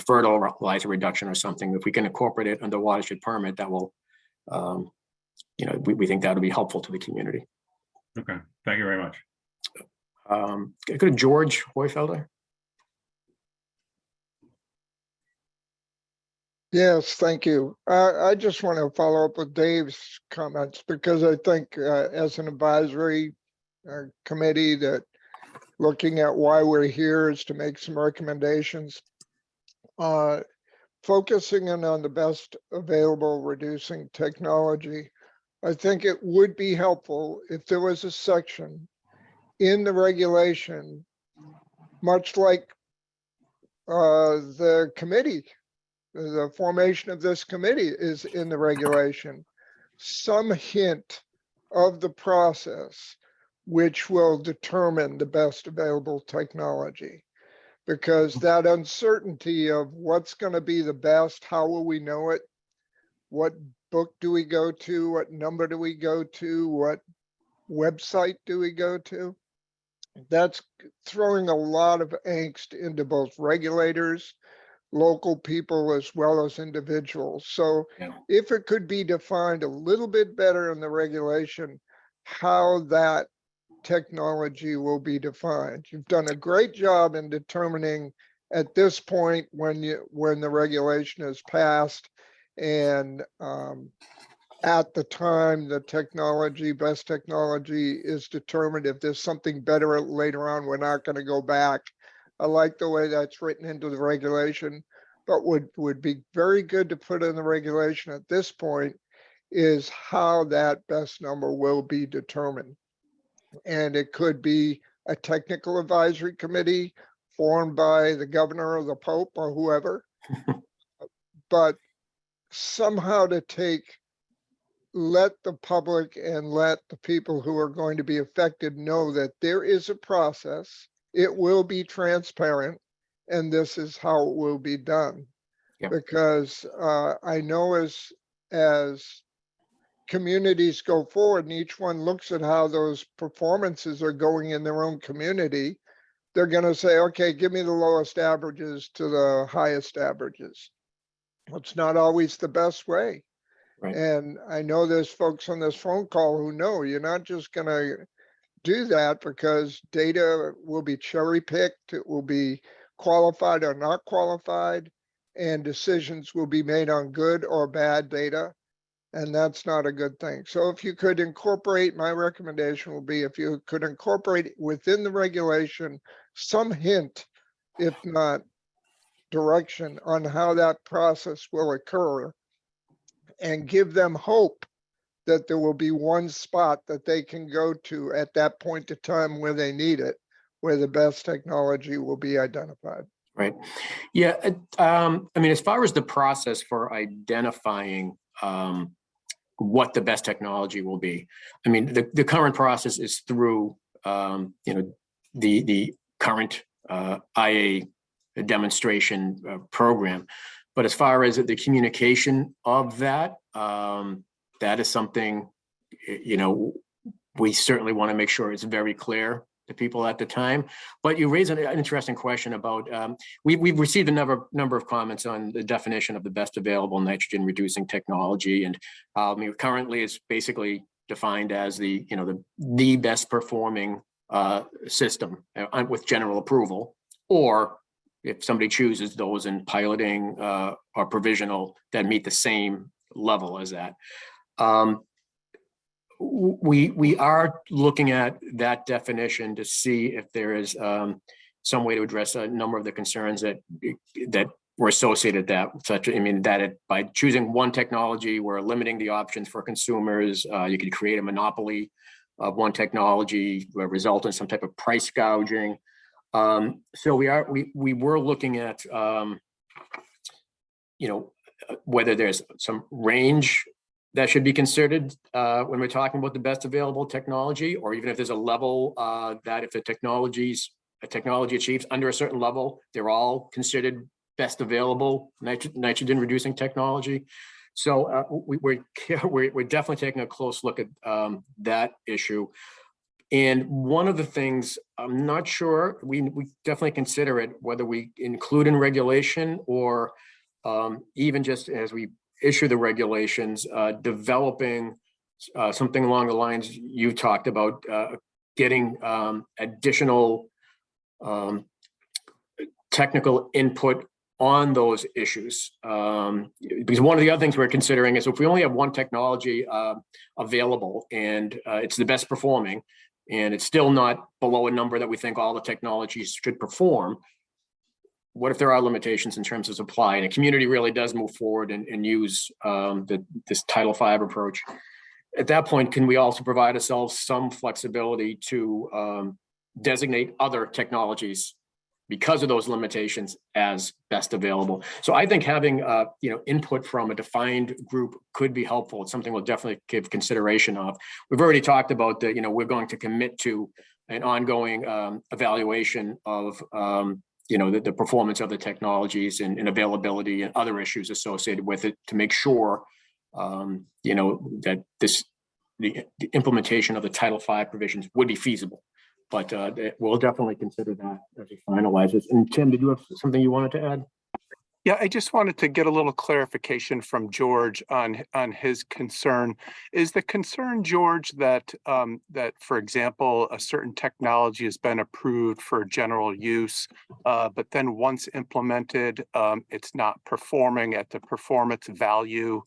fertilizer reduction or something. If we can incorporate it under watershed permit, that will, we think that would be helpful to the community. Okay, thank you very much. Go to George Hoyfelder. Yes, thank you. I just want to follow up with Dave's comments, because I think as an advisory committee, that looking at why we're here is to make some recommendations. Focusing in on the best available reducing technology, I think it would be helpful if there was a section in the regulation, much like the committee, the formation of this committee is in the regulation, some hint of the process which will determine the best available technology. Because that uncertainty of what's going to be the best, how will we know it? What book do we go to? What number do we go to? What website do we go to? That's throwing a lot of angst into both regulators, local people, as well as individuals. So if it could be defined a little bit better in the regulation, how that technology will be defined. You've done a great job in determining at this point when the regulation is passed, and at the time the best technology is determined. If there's something better later on, we're not going to go back. I like the way that's written into the regulation, but would be very good to put in the regulation at this point is how that best number will be determined. And it could be a technical advisory committee formed by the governor or the Pope or whoever, but somehow to let the public and let the people who are going to be affected know that there is a process, it will be transparent, and this is how it will be done. Because I know as communities go forward and each one looks at how those performances are going in their own community, they're going to say, okay, give me the lowest averages to the highest averages. It's not always the best way. Right. And I know there's folks on this phone call who know you're not just going to do that, because data will be cherry picked, it will be qualified or not qualified, and decisions will be made on good or bad data. And that's not a good thing. So if you could incorporate, my recommendation will be, if you could incorporate within the regulation some hint, if not direction, on how that process will occur, and give them hope that there will be one spot that they can go to at that point of time where they need it, where the best technology will be identified. Right. Yeah. I mean, as far as the process for identifying what the best technology will be, I mean, the current process is through, the current IA demonstration program. But as far as the communication of that, that is something, we certainly want to make sure it's very clear to people at the time. But you raise an interesting question about, we've received a number of comments on the definition of the best available nitrogen reducing technology. And currently it's basically defined as the best performing system with general approval, or if somebody chooses those in piloting or provisional that meet the same level as that. We are looking at that definition to see if there is some way to address a number of the concerns that were associated with that. Such, I mean, that by choosing one technology, we're limiting the options for consumers. You could create a monopoly of one technology, result in some type of price gouging. So we were looking at whether there's some range that should be considered when we're talking about the best available technology, or even if there's a level that if a technology achieves under a certain level, they're all considered best available nitrogen reducing technology. So we're definitely taking a close look at that issue. And one of the things, I'm not sure, we definitely consider it, whether we include in regulation or even just as we issue the regulations, developing something along the lines you talked about, getting additional technical input on those issues. Because one of the other things we're considering is if we only have one technology available and it's the best performing, and it's still not below a number that we think all the technologies should perform, what if there are limitations in terms of supply and a community really does move forward and use this Title V approach? At that point, can we also provide ourselves some flexibility to designate other technologies because of those limitations as best available? So I think having input from a defined group could be helpful. It's something we'll definitely give consideration of. We've already talked about that. We're going to commit to an ongoing evaluation of the performance of the technologies and availability and other issues associated with it to make sure that the implementation of the Title V provisions would be feasible. But we'll definitely consider that as we finalize this. And Tim, did you have something you wanted to add? Yeah, I just wanted to get a little clarification from George on his concern. Is the concern, George, that for example, a certain technology has been approved for general use, but then once implemented, it's not performing at the performance value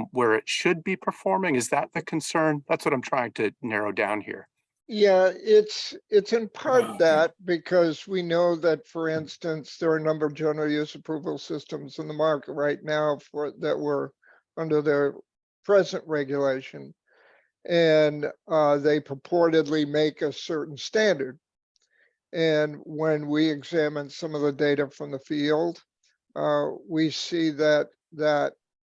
where it should be performing? Is that the concern? That's what I'm trying to narrow down here. Yeah, it's in part that because we know that, for instance, there are a number of general use approval systems in the market right now that were under the present regulation, and they purportedly make a certain standard. And when we examine some of the data from the field, we see that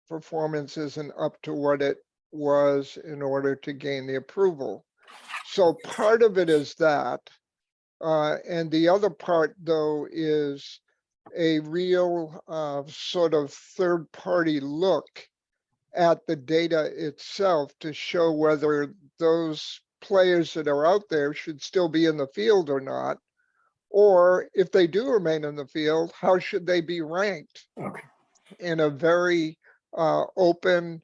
performance isn't up to what it was in order to gain the approval. So part of it is that, and the other part, though, is a real sort of third-party look at the data itself to show whether those players that are out there should still be in the field or not, or if they do remain in the field, how should they be ranked in a very open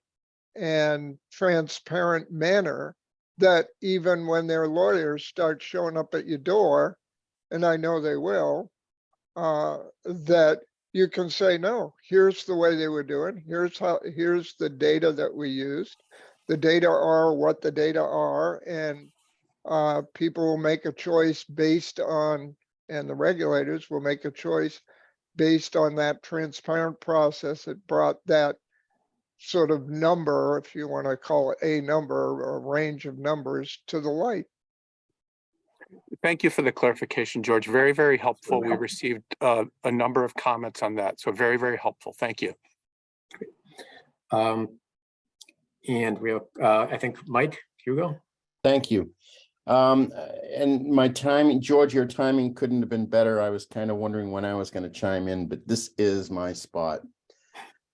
and transparent manner, that even when their lawyers start showing up at your door, and I know they will, that you can say, no, here's the way they were doing. Here's the data that we used. The data are what the data are, and people will make a choice based on, and the regulators will make a choice based on that transparent process that brought that sort of number, if you want to call it a number or a range of numbers, to the light. Thank you for the clarification, George. Very, very helpful. We received a number of comments on that. So very, very helpful. Thank you. And we have, I think, Mike Hugo. Thank you. And my timing, George, your timing couldn't have been better. I was kind of wondering when I was going to chime in, but this is my spot.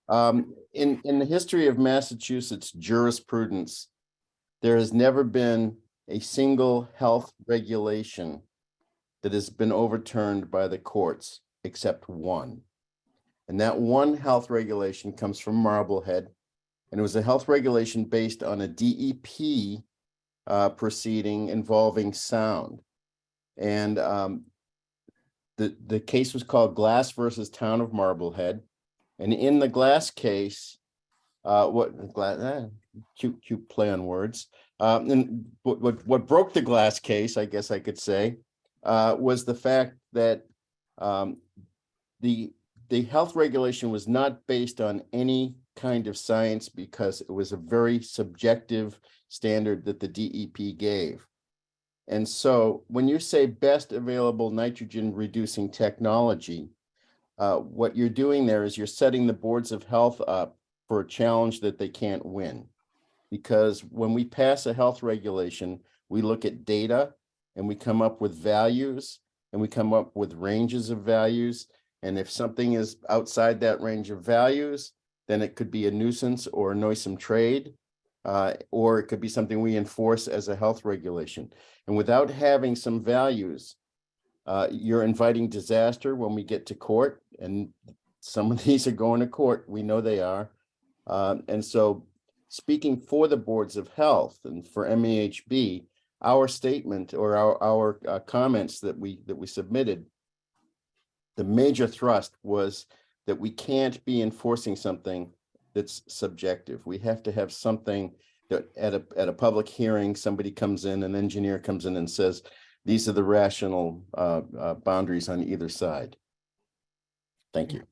In the history of Massachusetts jurisprudence, there has never been a single health regulation that has been overturned by the courts except one. And that one health regulation comes from Marblehead, and it was a health regulation based on a DEP proceeding involving sound. And the case was called Glass versus Town of Marblehead. And in the Glass case, cute play on words. And what broke the Glass case, I guess I could say, was the fact that the health regulation was not based on any kind of science because it was a very subjective standard that the DEP gave. And so when you say best available nitrogen reducing technology, what you're doing there is you're setting the boards of health up for a challenge that they can't win. Because when we pass a health regulation, we look at data and we come up with values and we come up with ranges of values. And if something is outside that range of values, then it could be a nuisance or a noisome trade, or it could be something we enforce as a health regulation. And without having some values, you're inviting disaster when we get to court, and some of these are going to court. We know they are. And so speaking for the boards of health and for MAHB, our statement or our comments that we submitted, the major thrust was that we can't be enforcing something that's subjective. We have to have something that at a public hearing, somebody comes in, an engineer comes in and says, these are the rational boundaries on either side. Thank you.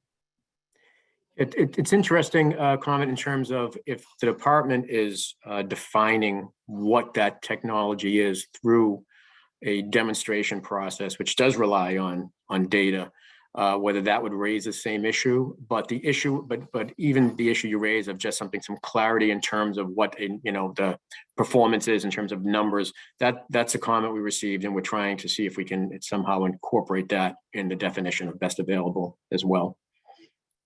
It's interesting comment in terms of if the department is defining what that technology is through a demonstration process, which does rely on data, whether that would raise the same issue. But the issue, but even the issue you raise of just some clarity in terms of what the performance is in terms of numbers, that's a comment we received, and we're trying to see if we can somehow incorporate that in the definition of best available as well.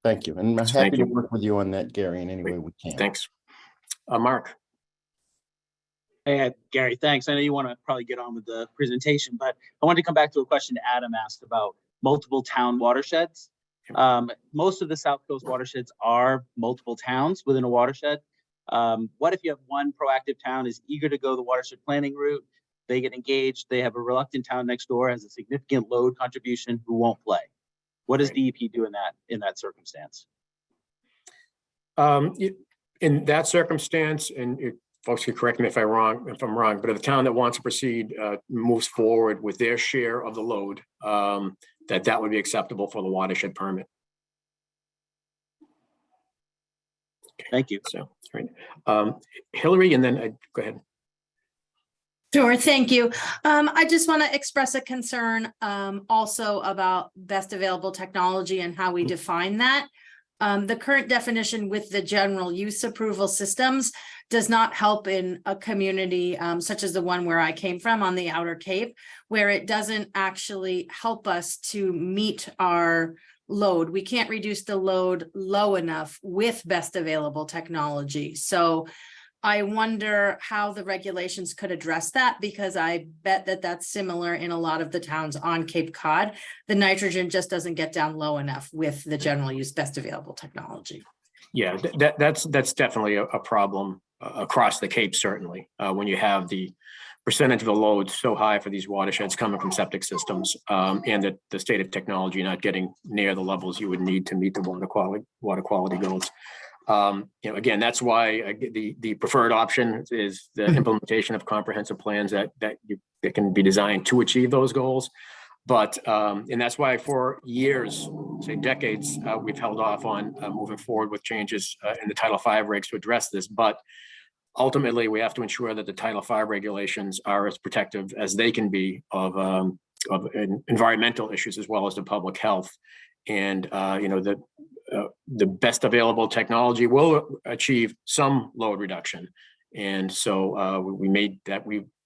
Thank you. And I'm happy to work with you on that, Gary, in any way we can. Thanks. Mark. Hey, Gary, thanks. I know you want to probably get on with the presentation, but I wanted to come back to a question Adam asked about multiple town watersheds. Most of the South Coast watersheds are multiple towns within a watershed. What if you have one proactive town is eager to go the watershed planning route? They get engaged. They have a reluctant town next door, has a significant load contribution who won't play. What does DEP do in that circumstance? In that circumstance, and folks can correct me if I'm wrong, but if the town that wants to proceed moves forward with their share of the load, that would be acceptable for the watershed permit. Thank you. So, right. Hillary, and then go ahead. Sure, thank you. I just want to express a concern also about best available technology and how we define that. The current definition with the general use approval systems does not help in a community such as the one where I came from on the Outer Cape, where it doesn't actually help us to meet our load. We can't reduce the load low enough with best available technology. So I wonder how the regulations could address that, because I bet that that's similar in a lot of the towns on Cape Cod. The nitrogen just doesn't get down low enough with the general use best available technology. Yeah, that's definitely a problem across the Cape, certainly, when you have the percentage of the load so high for these watersheds coming from septic systems, and the state of technology not getting near the levels you would need to meet the water quality goals. Again, that's why the preferred option is the implementation of comprehensive plans that can be designed to achieve those goals. But and that's why for years, say decades, we've held off on moving forward with changes in the Title V regs to address this. But ultimately, we have to ensure that the Title V regulations are as protective as they can be of environmental issues as well as the public health. And the best available technology will achieve some load reduction. And so we'd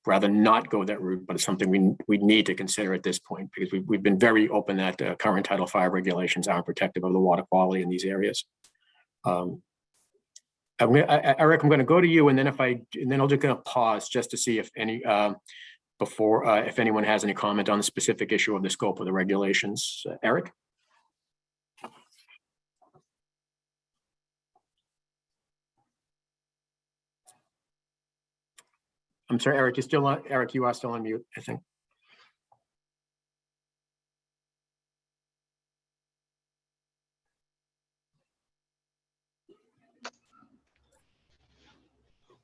rather not go that route, but it's something we need to consider at this point, because we've been very open that current Title V regulations aren't protective of the water quality in these areas. Eric, I'm going to go to you, and then I'll just going to pause just to see if if anyone has any comment on the specific issue of the scope of the regulations. Eric? I'm sorry, Eric, you are still on mute, I think.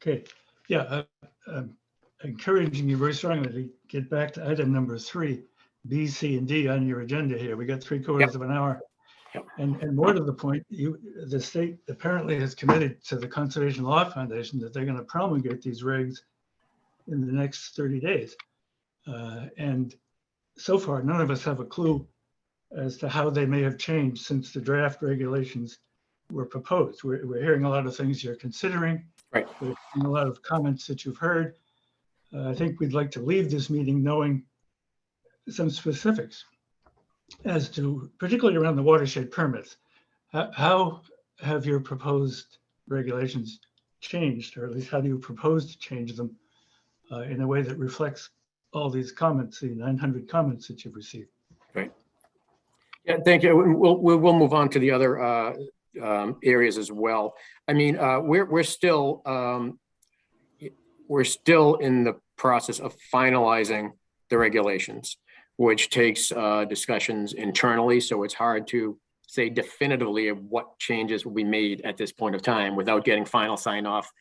Okay, yeah, I'm encouraging you very strongly to get back to item number 3, B, C, and D on your agenda here. We got 3/4 of an hour. And more to the point, the state apparently has committed to the Conservation Law Foundation that they're going to promulgate these regs in the next 30 days. And so far, none of us have a clue as to how they may have changed since the draft regulations were proposed. We're hearing a lot of things you're considering. Right. We're hearing a lot of comments that you've heard. I think we'd like to leave this meeting knowing some specifics as to, particularly around the watershed permits. How have your proposed regulations changed, or at least how do you propose to change them in a way that reflects all these comments, the 900 comments that you've received? Right. Yeah, thank you. We'll move on to the other areas as well. I mean, we're still in the process of finalizing the regulations, which takes discussions internally. So it's hard to say definitively of what changes will be made at this point of time without getting final sign off.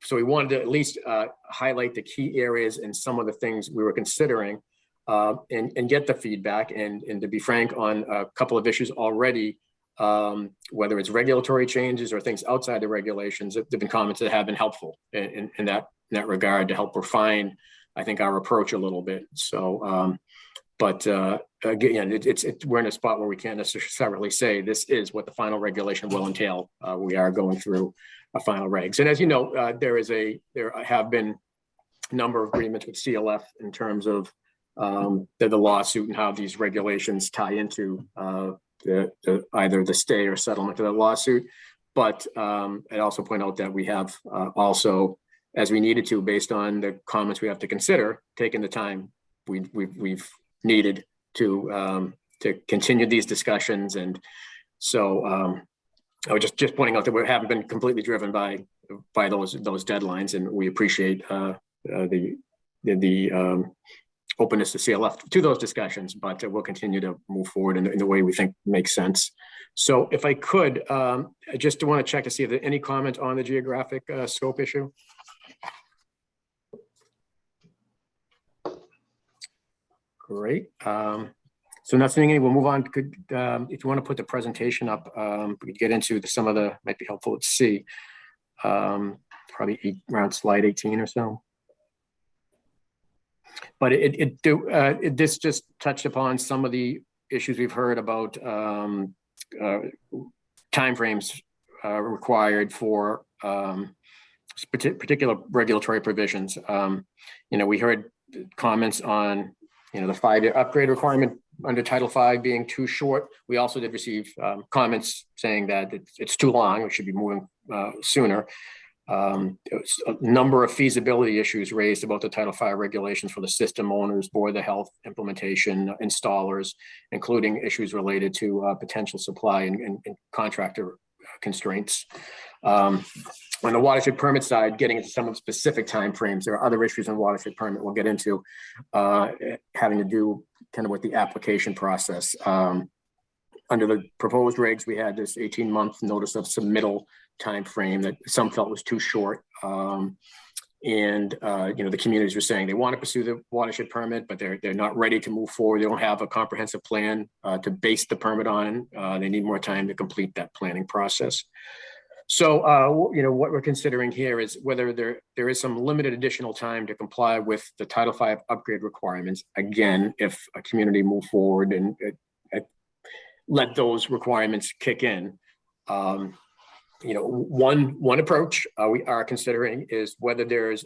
So we wanted to at least highlight the key areas and some of the things we were considering and get the feedback. And to be frank, on a couple of issues already, whether it's regulatory changes or things outside the regulations, there've been comments that have been helpful in that regard to help refine, I think, our approach a little bit. So, but again, we're in a spot where we can't necessarily say this is what the final regulation will entail. We are going through a final regs. And as you know, there have been a number of agreements with CLF in terms of the lawsuit and how these regulations tie into either the stay or settlement of the lawsuit. But I'd also point out that we have also, as we needed to, based on the comments we have to consider, taken the time we've needed to continue these discussions. And so I was just pointing out that we haven't been completely driven by those deadlines, and we appreciate the openness to CLF to those discussions, but we'll continue to move forward in the way we think makes sense. So if I could, I just want to check to see if there any comment on the geographic scope issue. Great. So nothing, we'll move on. Could, if you want to put the presentation up, we could get into some of the, might be helpful to see, probably around slide 18 or so. But this just touched upon some of the issues we've heard about timeframes required for particular regulatory provisions. We heard comments on the 5-year upgrade requirement under Title V being too short. We also did receive comments saying that it's too long. We should be moving sooner. There's a number of feasibility issues raised about the Title V regulations for the system owners, Board of Health, implementation, installers, including issues related to potential supply and contractor constraints. On the watershed permit side, getting into some of the specific timeframes, there are other issues on watershed permit we'll get into, having to do kind of with the application process. Under the proposed regs, we had this 18-month notice of submittal timeframe that some felt was too short. The communities were saying they want to pursue the watershed permit, but they're not ready to move forward. They don't have a comprehensive plan to base the permit on. They need more time to complete that planning process. So, what we're considering here is whether there is some limited additional time to comply with the Title V upgrade requirements. Again, if a community move forward and let those requirements kick in. One approach we are considering is whether there's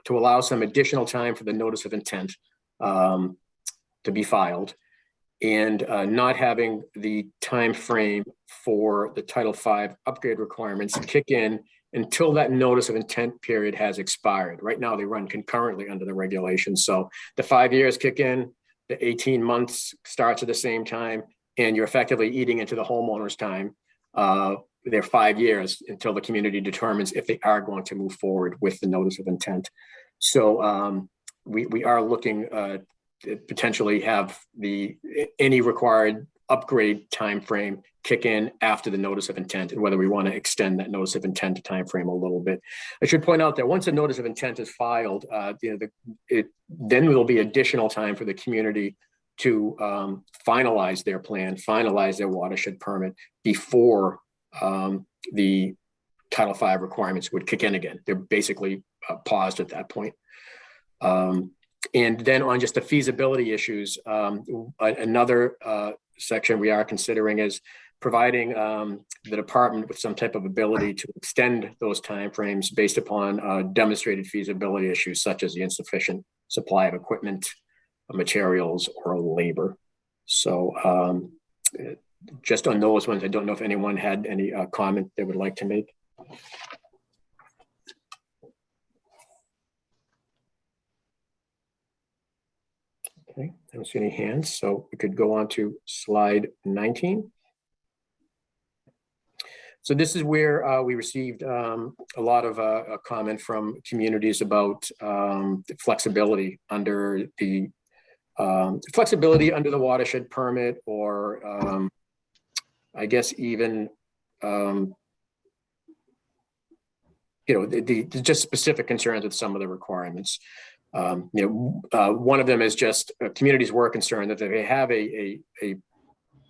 to allow some additional time for the notice of intent to be filed, and not having the time frame for the Title V upgrade requirements kick in until that notice of intent period has expired. Right now, they run concurrently under the regulations. So the 5 years kick in, the 18 months starts at the same time, and you're effectively eating into the homeowner's time. They're 5 years until the community determines if they are going to move forward with the notice of intent. So we are looking to potentially have any required upgrade timeframe kick in after the notice of intent, and whether we want to extend that notice of intent timeframe a little bit. I should point out that once a notice of intent is filed, then there will be additional time for the community to finalize their plan, finalize their watershed permit before the Title V requirements would kick in again. They're basically paused at that point. And then on just the feasibility issues, another section we are considering is providing the department with some type of ability to extend those timeframes based upon demonstrated feasibility issues, such as the insufficient supply of equipment, materials, or labor. So just on those ones, I don't know if anyone had any comment they would like to make. Okay, I don't see any hands, so we could go on to slide 19. So this is where we received a lot of a comment from communities about the flexibility under the watershed permit, or I guess even the just specific concerns with some of the requirements. One of them is just communities were concerned that they have an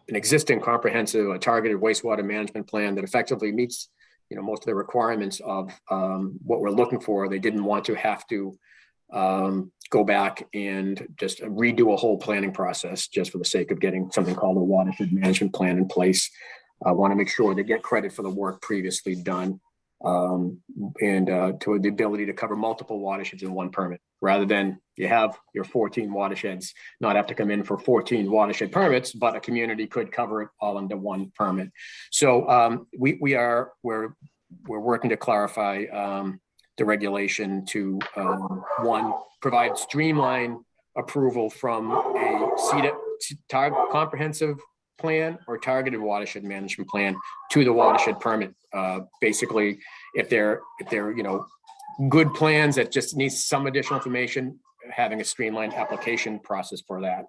existing comprehensive targeted wastewater management plan that effectively meets most of the requirements of what we're looking for. They didn't want to have to go back and just redo a whole planning process just for the sake of getting something called a watershed management plan in place. I want to make sure they get credit for the work previously done, and to the ability to cover multiple watersheds in one permit, rather than you have your 14 watersheds, not have to come in for 14 watershed permits, but a community could cover it all under one permit. So we're working to clarify the regulation to one, provide streamlined approval from a comprehensive plan or targeted watershed management plan to the watershed permit. Basically, if they're good plans that just need some additional information, having a streamlined application process for that.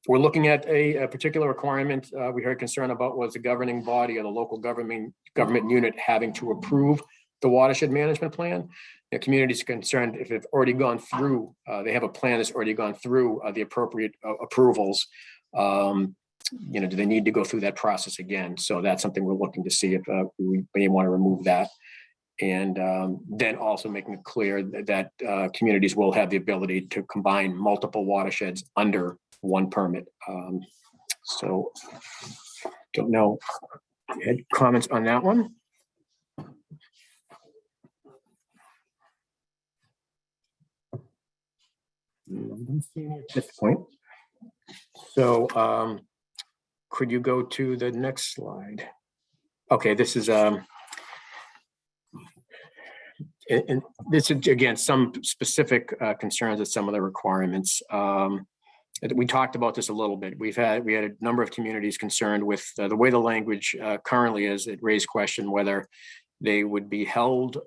We're looking at a particular requirement we heard concern about was the governing body or the local government unit having to approve the watershed management plan. The community's concerned if it's already gone through, they have a plan that's already gone through the appropriate approvals. Do they need to go through that process again? So that's something we're looking to see if we may want to remove that. And then also making it clear that communities will have the ability to combine multiple watersheds under one permit. So don't know, had comments on that one? At this point. So could you go to the next slide? Okay, this is and this is again some specific concerns with some of the requirements. We talked about this a little bit. We had a number of communities concerned with the way the language currently is. It raised question whether they would be held.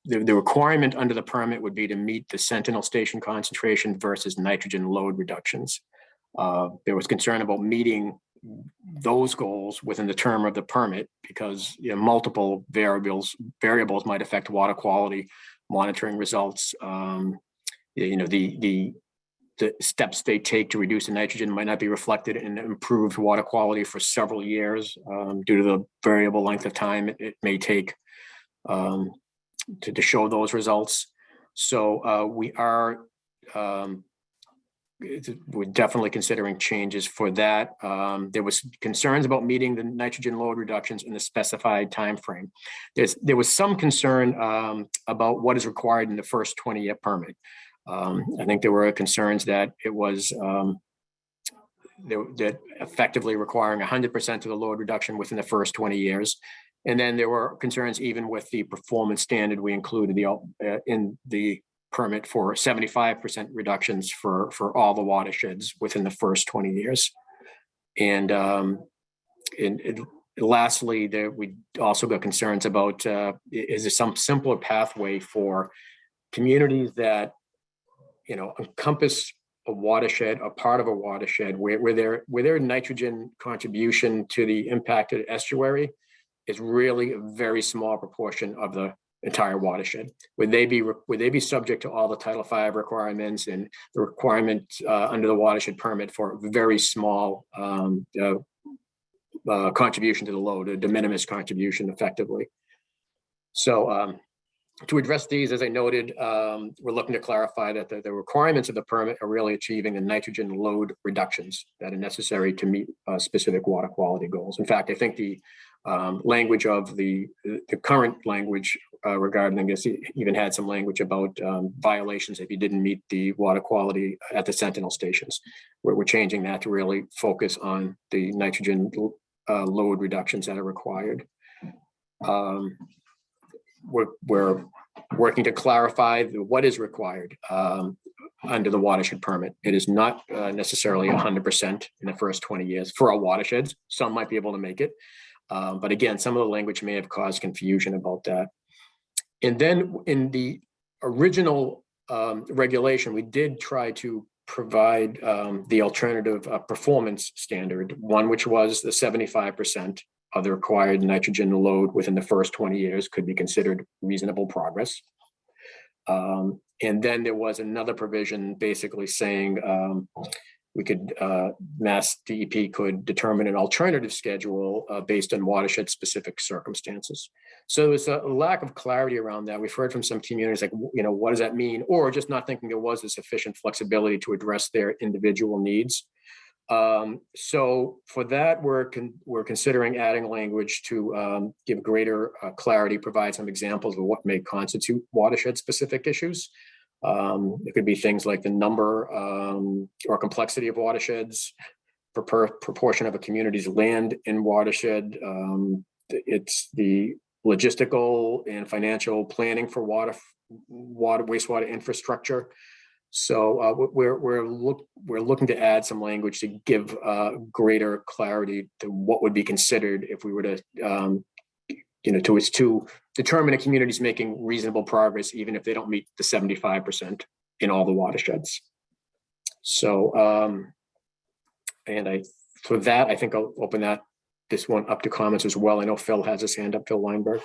The requirement under the permit would be to meet the Sentinel station concentration versus nitrogen load reductions. There was concern about meeting those goals within the term of the permit because multiple variables might affect water quality monitoring results. The steps they take to reduce the nitrogen might not be reflected in improved water quality for several years due to the variable length of time it may take to show those results. So we're definitely considering changes for that. There was concerns about meeting the nitrogen load reductions in the specified time frame. There was some concern about what is required in the first 20-year permit. I think there were concerns that it was that effectively requiring 100% of the load reduction within the first 20 years. And then there were concerns even with the performance standard we included in the permit for 75% reductions for all the watersheds within the first 20 years. And lastly, we also got concerns about is there some simpler pathway for communities that encompass a watershed, a part of a watershed where their nitrogen contribution to the impacted estuary is really a very small proportion of the entire watershed. Would they be subject to all the Title V requirements and the requirement under the watershed permit for very small contribution to the load, a de minimis contribution effectively? So to address these, as I noted, we're looking to clarify that the requirements of the permit are really achieving the nitrogen load reductions that are necessary to meet specific water quality goals. In fact, I think the language of the current language regarding this even had some language about violations if you didn't meet the water quality at the Sentinel stations. We're changing that to really focus on the nitrogen load reductions that are required. We're working to clarify what is required under the watershed permit. It is not necessarily 100% in the first 20 years for our watersheds. Some might be able to make it. But again, some of the language may have caused confusion about that. And then in the original regulation, we did try to provide the alternative performance standard, one which was the 75% of the required nitrogen load within the first 20 years could be considered reasonable progress. And then there was another provision basically saying we could, MassDEP could determine an alternative schedule based on watershed specific circumstances. So there's a lack of clarity around that. We've heard from some communities like, what does that mean? Or just not thinking there was a sufficient flexibility to address their individual needs. So for that, we're considering adding language to give greater clarity, provide some examples of what may constitute watershed specific issues. It could be things like the number or complexity of watersheds per proportion of a community's land in watershed. It's the logistical and financial planning for wastewater infrastructure. So we're looking to add some language to give greater clarity to what would be considered if we were to to determine a community's making reasonable progress, even if they don't meet the 75% in all the watersheds. So, for that, I think I'll open this one up to comments as well. I know Phil has his hand up, Phil Weinberg.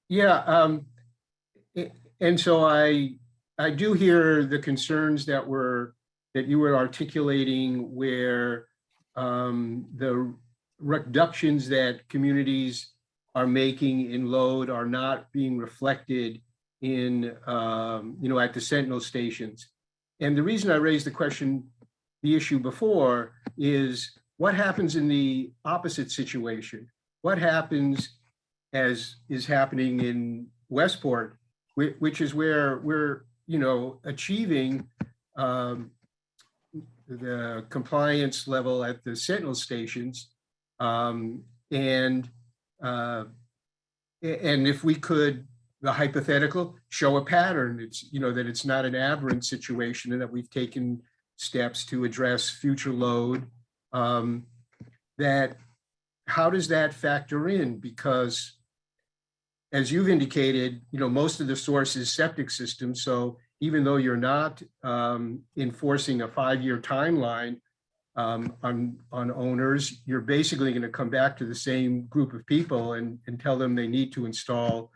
Yeah, and so I do hear the concerns that you were articulating where the reductions that communities are making in load are not being reflected in at the Sentinel stations. And the reason I raised the issue before is what happens in the opposite situation? What happens as is happening in Westport, which is where we're achieving the compliance level at the Sentinel stations, and if we could, the hypothetical, show a pattern, it's that it's not an aberrant situation and that we've taken steps to address future load. That how does that factor in? Because as you've indicated, most of the source is septic systems. So even though you're not enforcing a 5-year timeline on owners, you're basically going to come back to the same group of people and tell them they need to install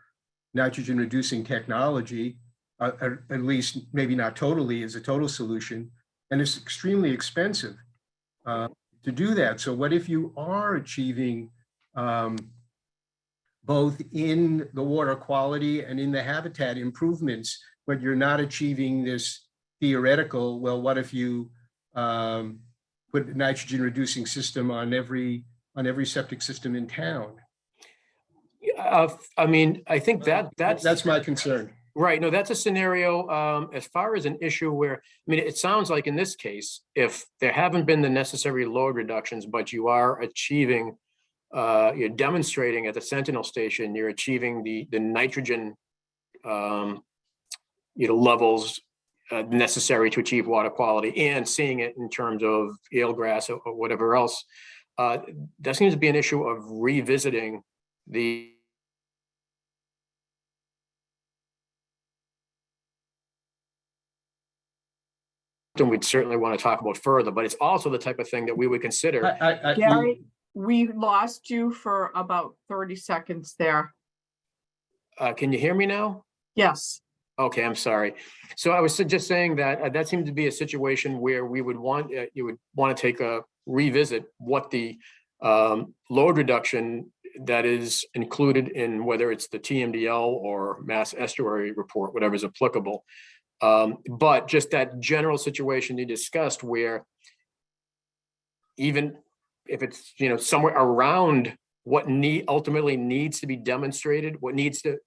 nitrogen reducing technology, at least maybe not totally as a total solution. And it's extremely expensive to do that. So what if you are achieving both in the water quality and in the habitat improvements, but you're not achieving this theoretical, well, what if you put a nitrogen reducing system on every septic system in town? I mean, I think that's my concern. Right. No, that's a scenario as far as an issue where, it sounds like in this case, if there haven't been the necessary load reductions, but you are achieving, you're demonstrating at the Sentinel station, you're achieving the nitrogen levels necessary to achieve water quality and seeing it in terms of eelgrass or whatever else. That seems to be an issue of revisiting the we'd certainly want to talk about further, but it's also the type of thing that we would consider. Gary, we lost you for about 30 seconds there. Can you hear me now? Yes. Okay, I'm sorry. So I was just saying that that seemed to be a situation where we would want, you would want to take a revisit what the load reduction that is included in whether it's the TMDL or Mass Estuary Report, whatever is applicable. But just that general situation you discussed where even if it's, you know, somewhere around what ultimately needs to be demonstrated, what needs to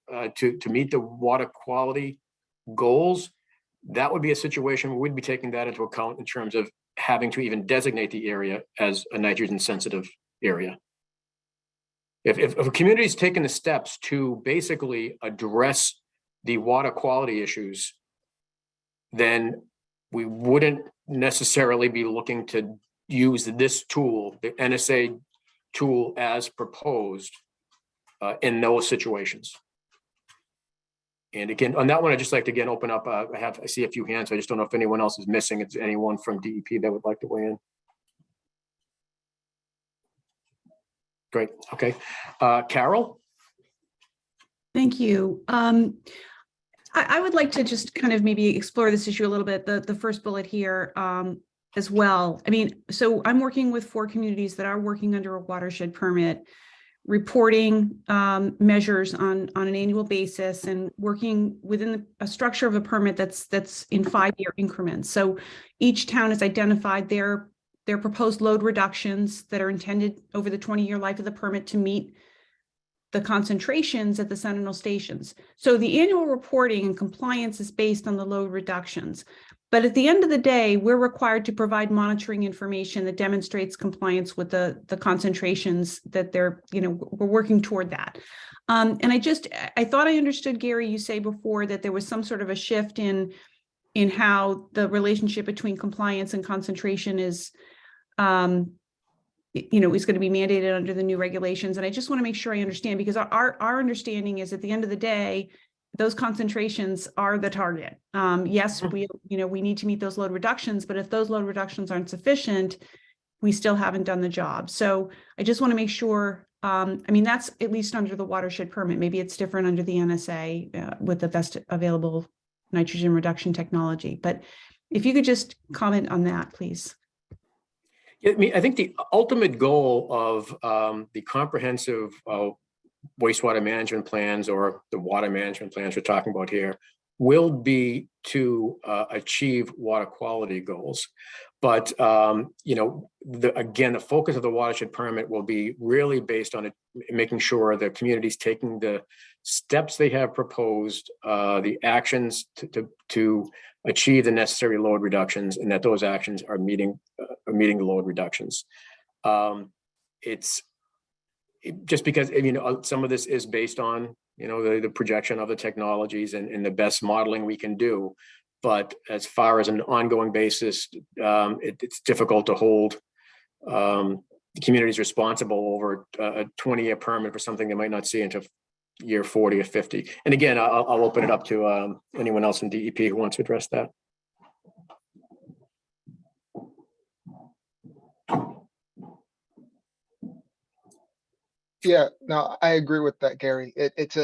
meet the water quality goals, that would be a situation where we'd be taking that into account in terms of having to even designate the area as a nitrogen sensitive area. If a community is taking the steps to basically address the water quality issues, then we wouldn't necessarily be looking to use this tool, the NSA tool as proposed in those situations. And again, on that one, I'd just like to again open up. I see a few hands. I just don't know if anyone else is missing. It's anyone from DEP that would like to weigh in. Great. Okay. Carol? Thank you. I would like to just kind of maybe explore this issue a little bit, the first bullet here as well. I mean, so I'm working with 4 communities that are working under a watershed permit, reporting measures on an annual basis and working within a structure of a permit that's in 5-year increments. So each town has identified their proposed load reductions that are intended over the 20-year life of the permit to meet the concentrations at the Sentinel stations. So the annual reporting and compliance is based on the load reductions. But at the end of the day, we're required to provide monitoring information that demonstrates compliance with the concentrations that they're, you know, we're working toward that. And I thought I understood, Gary, you say before that there was some sort of a shift in how the relationship between compliance and concentration is, you know, is going to be mandated under the new regulations. And I just want to make sure I understand, because our understanding is at the end of the day, those concentrations are the target. Yes, we need to meet those load reductions, but if those load reductions aren't sufficient, we still haven't done the job. So I just want to make sure, I mean, that's at least under the watershed permit. Maybe it's different under the NSA with the best available nitrogen reduction technology. But if you could just comment on that, please. I mean, I think the ultimate goal of the comprehensive wastewater management plans, or the water management plans we're talking about here, will be to achieve water quality goals. But you know, again, the focus of the watershed permit will be really based on making sure the community's taking the steps they have proposed, the actions to achieve the necessary load reductions, and that those actions are meeting the load reductions. It's just because, you know, some of this is based on, you know, the projection of the technologies and the best modeling we can do. But as far as an ongoing basis, it's difficult to hold the communities responsible over a 20-year permit for something they might not see until year 40 or 50. And again, I'll open it up to anyone else in DEP who wants to address that. Yeah, no, I agree with that, Gary. It's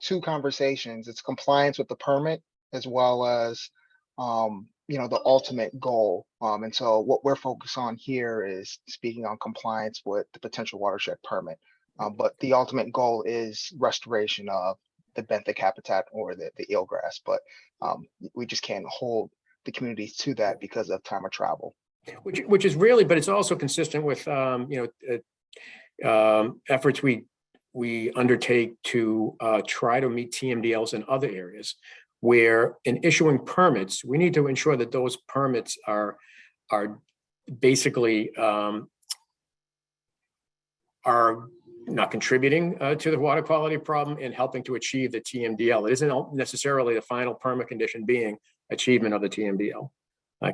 two conversations. It's compliance with the permit as well as, you know, the ultimate goal. And so what we're focused on here is speaking on compliance with the potential watershed permit. But the ultimate goal is restoration of the benthic habitat or the eelgrass. But we just can't hold the communities to that because of time of travel. Which is really, but it's also consistent with, you know, efforts we undertake to try to meet TMDLs in other areas, where in issuing permits, we need to ensure that those permits are basically are not contributing to the water quality problem and helping to achieve the TMDL. It isn't necessarily the final permit condition being achievement of the TMDL.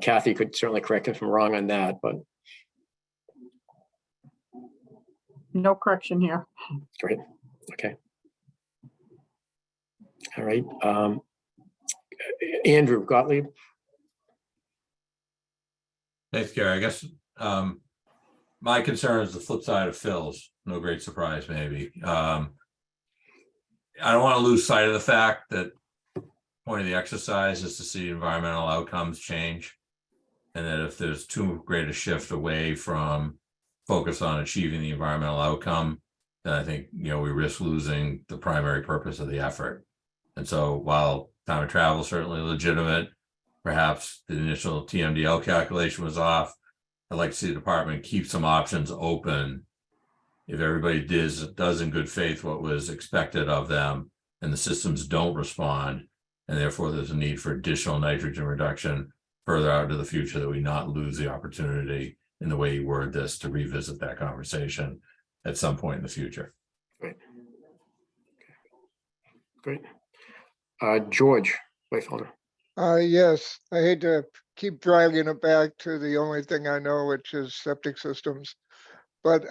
Kathy could certainly correct me if I'm wrong on that, but. No correction here. Great. Okay. All right. Andrew Gottlieb. Thanks, Gary. I guess my concern is the flip side of Phil's. No great surprise, maybe. I don't want to lose sight of the fact that point of the exercise is to see environmental outcomes change. And that if there's too great a shift away from focus on achieving the environmental outcome, then I think, we risk losing the primary purpose of the effort. And so while time of travel is certainly legitimate, perhaps the initial TMDL calculation was off. I'd like to see the department keep some options open. If everybody does in good faith what was expected of them and the systems don't respond, and therefore there's a need for additional nitrogen reduction further out into the future, that we not lose the opportunity in the way you word this to revisit that conversation at some point in the future. Great. Great. George Weifelder. Yes, I hate to keep dragging it back to the only thing I know, which is septic systems. But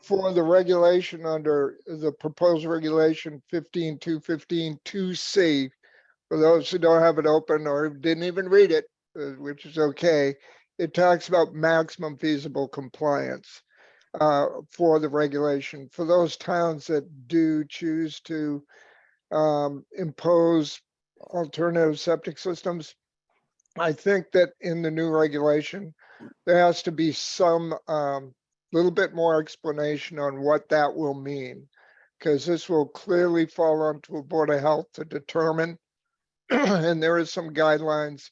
for the regulation under the proposed regulation 15.2.15.2C, for those who don't have it open or didn't even read it, which is okay, it talks about maximum feasible compliance for the regulation. For those towns that do choose to impose alternative septic systems, I think that in the new regulation, there has to be some little bit more explanation on what that will mean, because this will clearly fall onto a Board of Health to determine, and there is some guidelines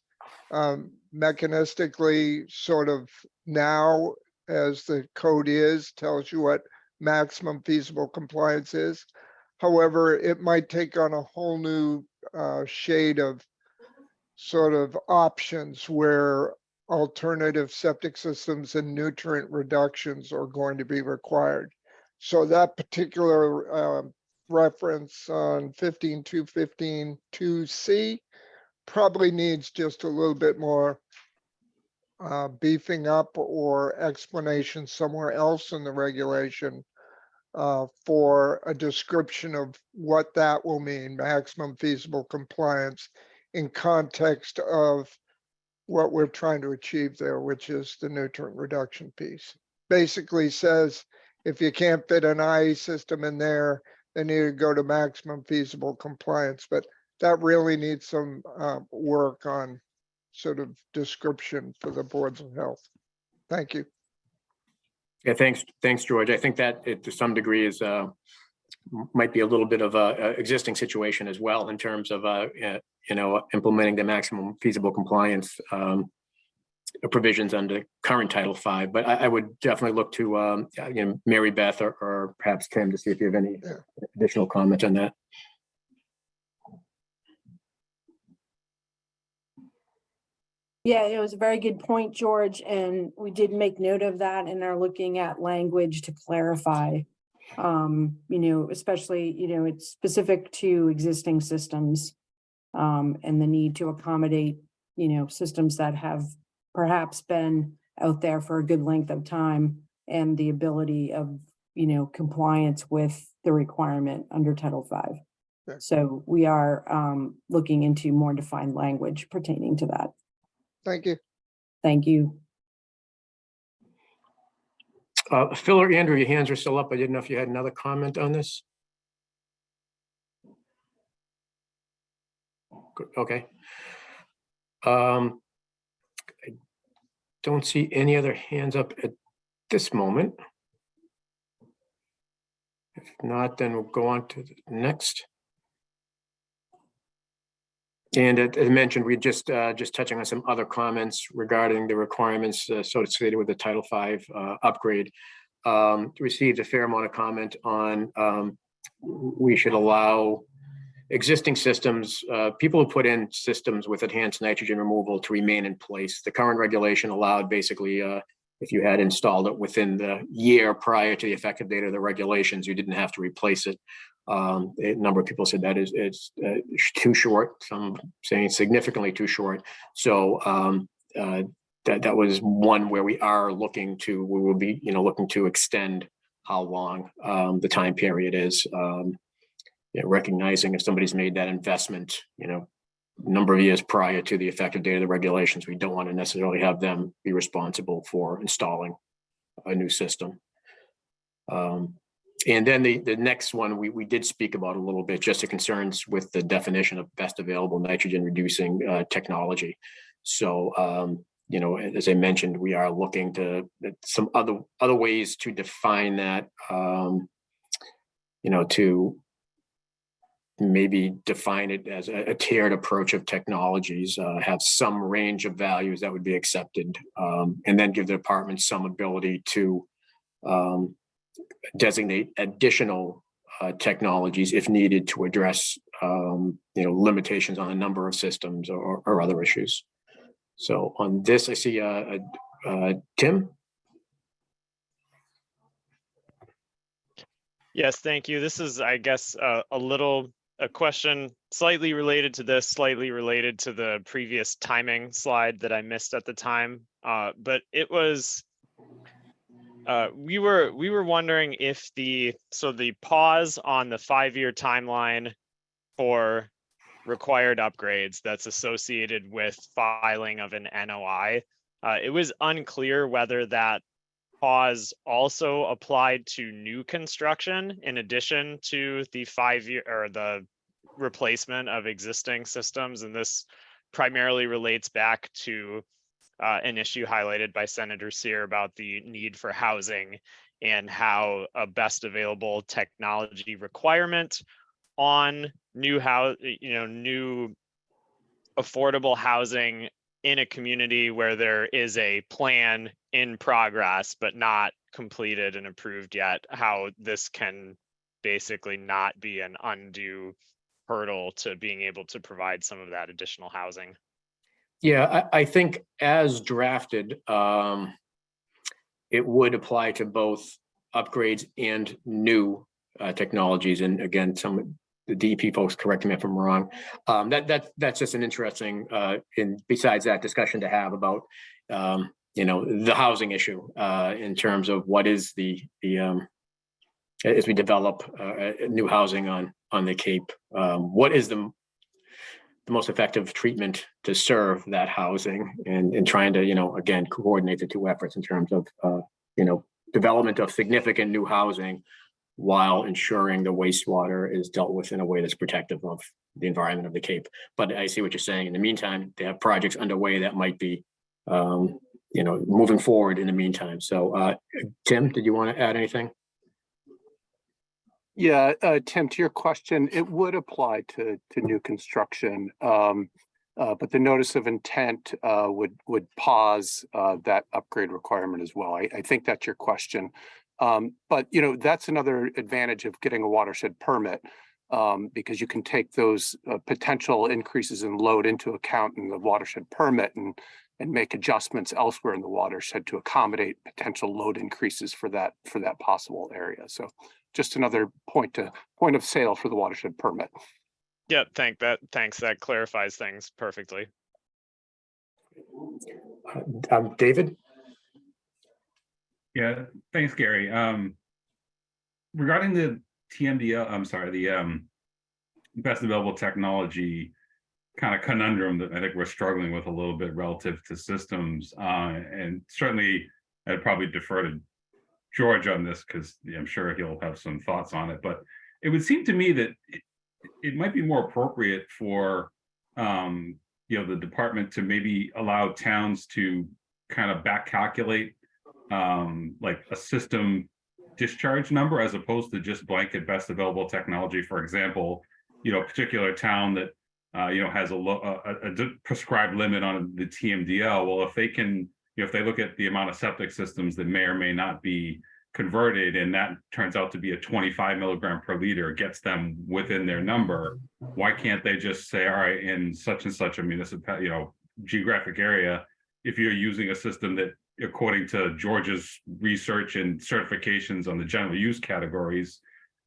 mechanistically sort of now, as the code tells you what maximum feasible compliance is. However, it might take on a whole new shade of sort of options where alternative septic systems and nutrient reductions are going to be required. So that particular reference on 15.2.15.2C probably needs just a little bit more beefing up or explanation somewhere else in the regulation for a description of what that will mean, maximum feasible compliance, in context of what we're trying to achieve there, which is the nutrient reduction piece. Basically says, if you can't fit an IE system in there, then you go to maximum feasible compliance. But that really needs some work on sort of description for the boards of health. Thank you. Yeah, thanks, George. I think that it, to some degree, is might be a little bit of a existing situation as well in terms of implementing the maximum feasible compliance provisions under current Title V. But I would definitely look to Mary Beth or perhaps Tim to see if you have any additional comments on that. Yeah, it was a very good point, George, and we did make note of that and are looking at language to clarify. Especially, it's specific to existing systems and the need to accommodate, systems that have perhaps been out there for a good length of time, and the ability of, compliance with the requirement under Title V. Sure. So we are looking into more defined language pertaining to that. Thank you. Thank you. Phil or Andrew, your hands are still up. I didn't know if you had another comment on this. Good, okay. I don't see any other hands up at this moment. If not, then we'll go on to the next. And as mentioned, we just touching on some other comments regarding the requirements associated with the Title V upgrade. Received a fair amount of comment on we should allow existing systems, people who put in systems with enhanced nitrogen removal, to remain in place. The current regulation allowed basically if you had installed it within the year prior to the effective date of the regulations, you didn't have to replace it. A number of people said that it's too short, some saying significantly too short. So that was one where we will be looking to extend how long the time period is, recognizing if somebody's made that investment, number of years prior to the effective date of the regulations. We don't want to necessarily have them be responsible for installing a new system. And then the next one we did speak about a little bit, just the concerns with the definition of best available nitrogen reducing technology. So, you know, as I mentioned, we are looking to some other ways to define that, you know, to maybe define it as a tiered approach of technologies, have some range of values that would be accepted, and then give the department some ability to designate additional technologies if needed to address you know, limitations on a number of systems or other issues. So on this, I see Tim. Yes, thank you. This is, I guess, a question slightly related to this, slightly related to the previous timing slide that I missed at the time. But it was, we were wondering if the pause on the 5-year timeline for required upgrades that's associated with filing of an NOI, it was unclear whether that pause also applied to new construction in addition to the 5-year or the replacement of existing systems. And this primarily relates back to an issue highlighted by Senator Sear about the need for housing and how a best available technology requirement on new affordable housing in a community where there is a plan in progress but not completed and approved yet, how this can basically not be an undue hurdle to being able to provide some of that additional housing. Yeah, I think as drafted, it would apply to both upgrades and new technologies. And again, the DEP folks correct me if I'm wrong. That's just an interesting, besides that discussion to have about, you know, the housing issue in terms of what is the as we develop new housing on the Cape, what is the most effective treatment to serve that housing, and trying to, you know, again, coordinate the two efforts in terms of, you know, development of significant new housing while ensuring the wastewater is dealt with in a way that's protective of the environment of the Cape. But I see what you're saying. In the meantime, they have projects underway that might be, you know, moving forward in the meantime. So Tim, did you want to add anything? Yeah, Tim, to your question, it would apply to new construction, but the notice of intent would pause that upgrade requirement as well. I think that's your question. But you know, that's another advantage of getting a watershed permit, because you can take those potential increases in load into account in the watershed permit and make adjustments elsewhere in the watershed to accommodate potential load increases for that possible area. So just another point of sale for the watershed permit. Yeah, thanks. That clarifies things perfectly. David? Yeah, thanks, Gary. Regarding the TMDL, I'm sorry, the best available technology kind of conundrum that I think we're struggling with a little bit relative to systems, and certainly I'd probably defer to George on this because I'm sure he'll have some thoughts on it. But it would seem to me that it might be more appropriate for you know, the department to maybe allow towns to kind of back calculate like a system discharge number as opposed to just blanket best available technology. For example, you know, a particular town that you know, has a prescribed limit on the TMDL. Well, if they can, you know, if they look at the amount of septic systems that may or may not be converted, and that turns out to be a 25 milligram per liter, gets them within their number, why can't they just say, all right, in such and such a municipal, you know, geographic area, if you're using a system that, according to George's research and certifications on the general use categories,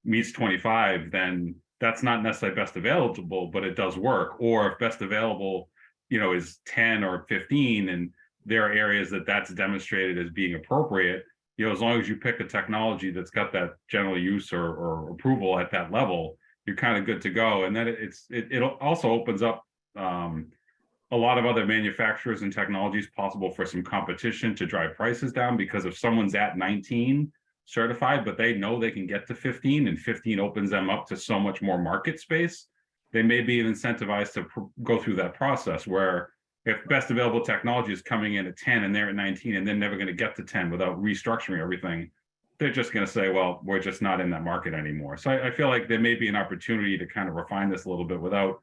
meets 25, then that's not necessarily best available, but it does work. Or if best available, you know, is 10 or 15, and there are areas that that's demonstrated as being appropriate, you know, as long as you pick a technology that's got that general use or approval at that level, you're kind of good to go. And then it also opens up a lot of other manufacturers and technologies possible for some competition to drive prices down, because if someone's at 19 certified, but they know they can get to 15 and 15 opens them up to so much more market space, they may be incentivized to go through that process, where if best available technology is coming in at 10 and they're at 19 and they're never going to get to 10 without restructuring everything, they're just going to say, well, we're just not in that market anymore. So I feel like there may be an opportunity to kind of refine this a little bit without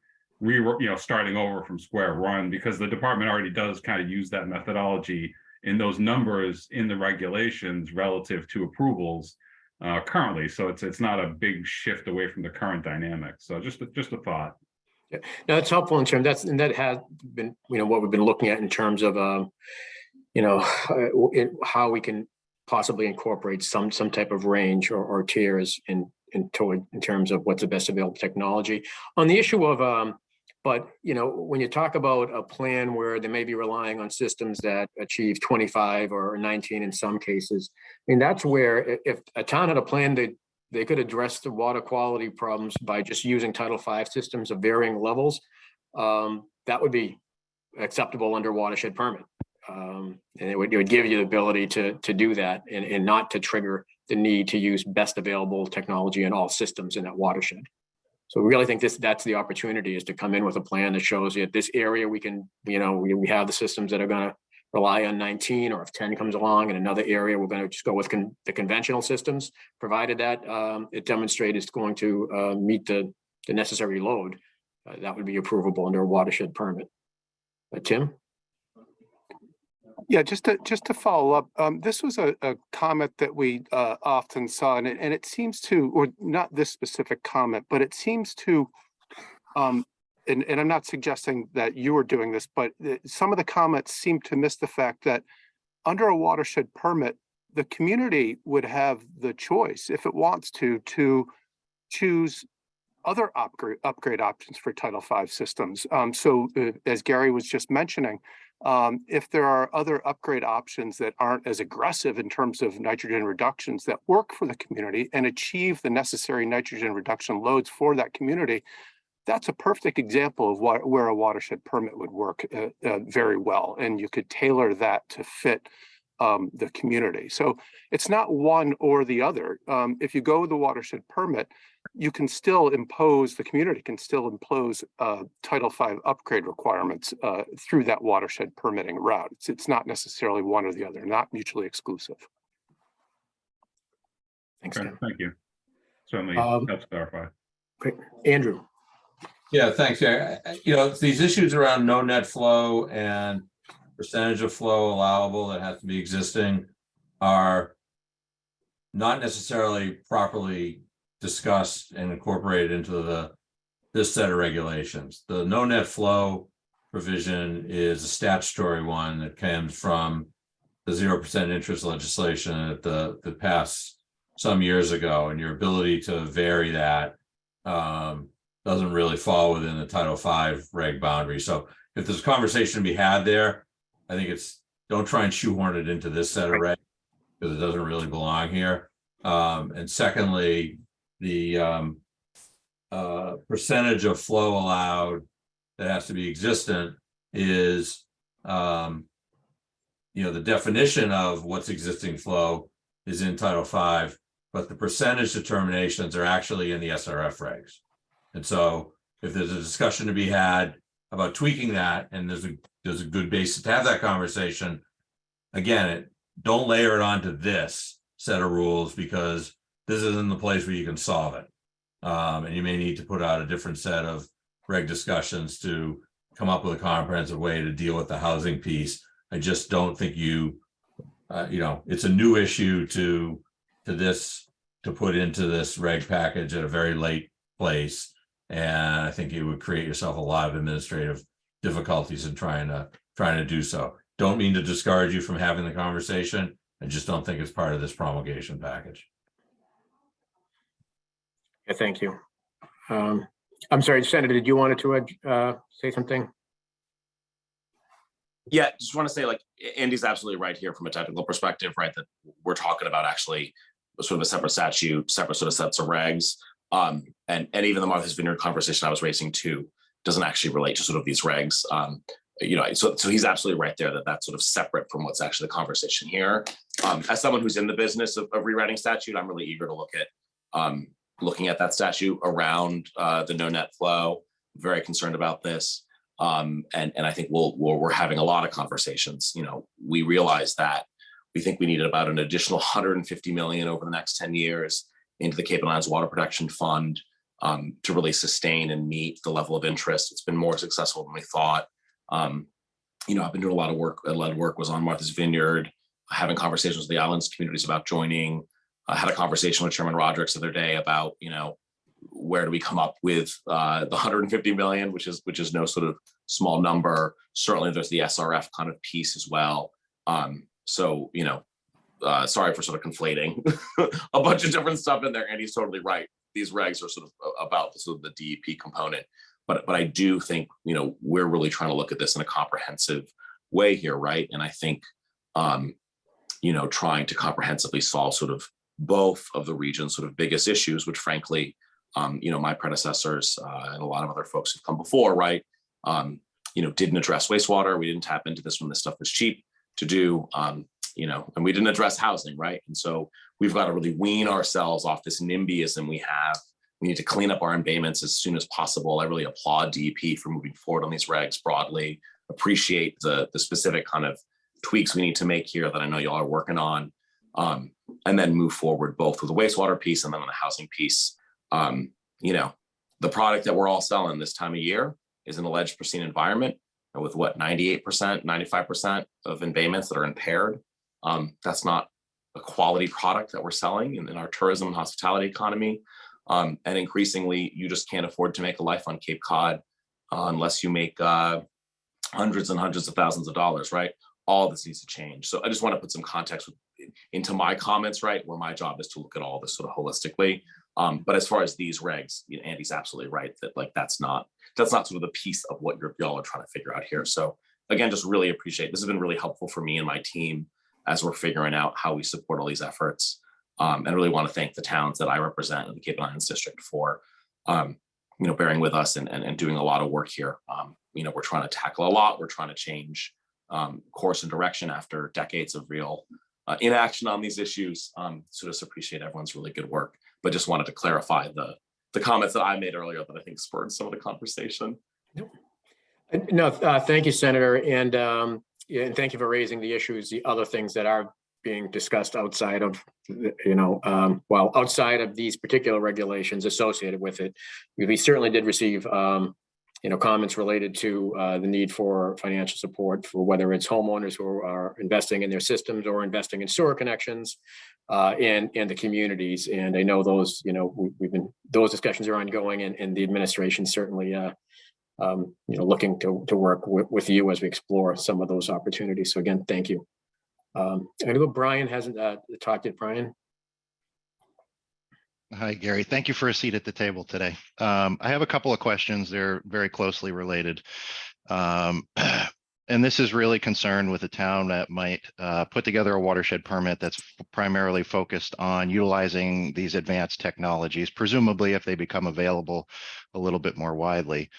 starting over from square one, because the department already does kind of use that methodology in those numbers in the regulations relative to approvals currently. So it's not a big shift away from the current dynamic. So just a thought. Yeah, no, that's helpful in terms that has been, what we've been looking at in terms of, how we can possibly incorporate some type of range or tiers in terms of what's the best available technology. On the issue of, but when you talk about a plan where they may be relying on systems that achieve 25 or 19 in some cases, I mean, that's where if a town had a plan, they could address the water quality problems by just using Title V systems of varying levels. That would be acceptable under watershed permit. And it would give you the ability to do that and not to trigger the need to use best available technology in all systems in that watershed. So we really think that's the opportunity, is to come in with a plan that shows you this area we can, we have the systems that are going to rely on 19, or if 10 comes along in another area, we're going to just go with the conventional systems, provided that it demonstrates it's going to meet the necessary load. That would be approvable under a watershed permit. Tim? Yeah, just to follow up, this was a comment that we often saw, and it seems to, or not this specific comment, but it seems to, and I'm not suggesting that you are doing this, but some of the comments seem to miss the fact that under a watershed permit, the community would have the choice, if it wants to choose other upgrade options for Title V systems. So as Gary was just mentioning, if there are other upgrade options that aren't as aggressive in terms of nitrogen reductions that work for the community and achieve the necessary nitrogen reduction loads for that community, that's a perfect example of where a watershed permit would work very well. And you could tailor that to fit the community. So it's not one or the other. If you go with the watershed permit, you can still impose, the community can still impose Title V upgrade requirements through that watershed permitting route. It's not necessarily one or the other, not mutually exclusive. Thanks, Okay, Tim. thank you. Certainly helps clarify. Great. Andrew. Yeah, thanks. Yeah, these issues around no net flow and percentage of flow allowable that has to be existing are not necessarily properly discussed and incorporated into this set of regulations. The no net flow provision is a statutory one that comes from the 0% interest legislation that passed some years ago, and your ability to vary that doesn't really fall within the Title V reg boundary. So if there's a conversation to be had there, I think don't try and shoehorn it into this set of regs, because it doesn't really belong here. And secondly, the percentage of flow allowed that has to be existent is, the definition of what's existing flow is in Title V, but the percentage determinations are actually in the SRF regs. And so if there's a discussion to be had about tweaking that, and there's a good basis to have that conversation, again, don't layer it onto this set of rules, because this isn't the place where you can solve it. And you may need to put out a different set of reg discussions to come up with a comprehensive way to deal with the housing piece. I just don't think it's a new issue to put into this reg package at a very late place. And I think you would create yourself a lot of administrative difficulties in trying to do so. Don't mean to discourage you from having the conversation. I just don't think it's part of this promulgation package. Yeah, thank you. I'm sorry, Senator, did you want to say something? Yeah, just want to say, Andy's absolutely right here from a technical perspective, right? That we're talking about actually sort of a separate statute, separate sort of sets of regs. And even the Martha's Vineyard conversation I was raising too. doesn't actually relate to sort of these regs. So he's absolutely right there that that's sort of separate from what's actually the conversation here. As someone who's in the business of rewriting statute, I'm really eager to look at looking at that statute around the no net flow. Very concerned about this. And I think we're having a lot of conversations. We realize that we think we need about an additional 150 million over the next 10 years into the Cape and Islands Water Protection Fund to really sustain and meet the level of interest. It's been more successful than we thought. I've been doing a lot of work. Lead work was on Martha's Vineyard, having conversations with the islands communities about joining. I had a conversation with Chairman Roderick the other day about, where do we come up with the 150 million, which is no sort of small number. Certainly there's the SRF kind of piece as well. Sorry for sort of conflating a bunch of different stuff in there. And he's totally right. These regs are sort of about sort of the DEP component. But I do think, we're really trying to look at this in a comprehensive way here, right? And I think, trying to comprehensively solve sort of both of the region's sort of biggest issues, which frankly, my predecessors and a lot of other folks who've come before, right, didn't address wastewater. We didn't tap into this when this stuff was cheap to do, and we didn't address housing, right? And so we've got to really wean ourselves off this NIMBYism we have. We need to clean up our embayments as soon as possible. I really applaud DEP for moving forward on these regs broadly, appreciate the specific kind of tweaks we need to make here that I know y'all are working on, and then move forward both with the wastewater piece and then on the housing piece. The product that we're all selling this time of year is an alleged pristine environment with 98%, 95% of embayments that are impaired. That's not a quality product that we're selling in our tourism and hospitality economy. And increasingly, you just can't afford to make a life on Cape Cod unless you make hundreds and hundreds of thousands of dollars, right? All this needs to change. So I just want to put some context into my comments, right? Where my job is to look at all this sort of holistically. But as far as these regs, Andy's absolutely right that that's not sort of the piece of what y'all are trying to figure out here. So again, just really appreciate, this has been really helpful for me and my team as we're figuring out how we support all these efforts. And really want to thank the towns that I represent in the Cape and Islands District for, bearing with us and doing a lot of work here. We're trying to tackle a lot. We're trying to change course and direction after decades of real inaction on these issues. So just appreciate everyone's really good work, but just wanted to clarify the comments that I made earlier that I think spurred some of the conversation. No, thank you, Senator. And thank you for raising the issues, the other things that are being discussed outside of, outside of these particular regulations associated with it. We certainly did receive, comments related to the need for financial support for whether it's homeowners who are investing in their systems or investing in sewer connections and the communities. And I know those, those discussions are ongoing and the administration certainly, looking to work with you as we explore some of those opportunities. So again, thank you. I know Brian hasn't talked yet. Brian. Hi, Gary. Thank you for a seat at the table today. I have a couple of questions. They're very closely related. And this is really concerned with a town that might put together a watershed permit that's primarily focused on utilizing these advanced technologies, presumably if they become available a little bit more widely.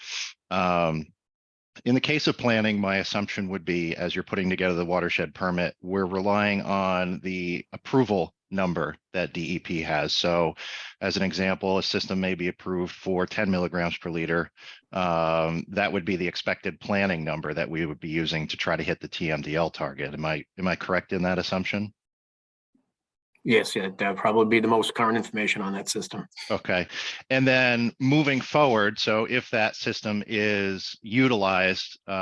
In the case of planning, my assumption would be, as you're putting together the watershed permit, we're relying on the approval number that DEP has. So as an example, a system may be approved for 10 milligrams per liter. That would be the expected planning number that we would be using to try to hit the TMDL target. Am I correct in that assumption? Yes, yeah, that'd probably be the most current information on that system. Okay. And then moving forward, so if that system is utilized in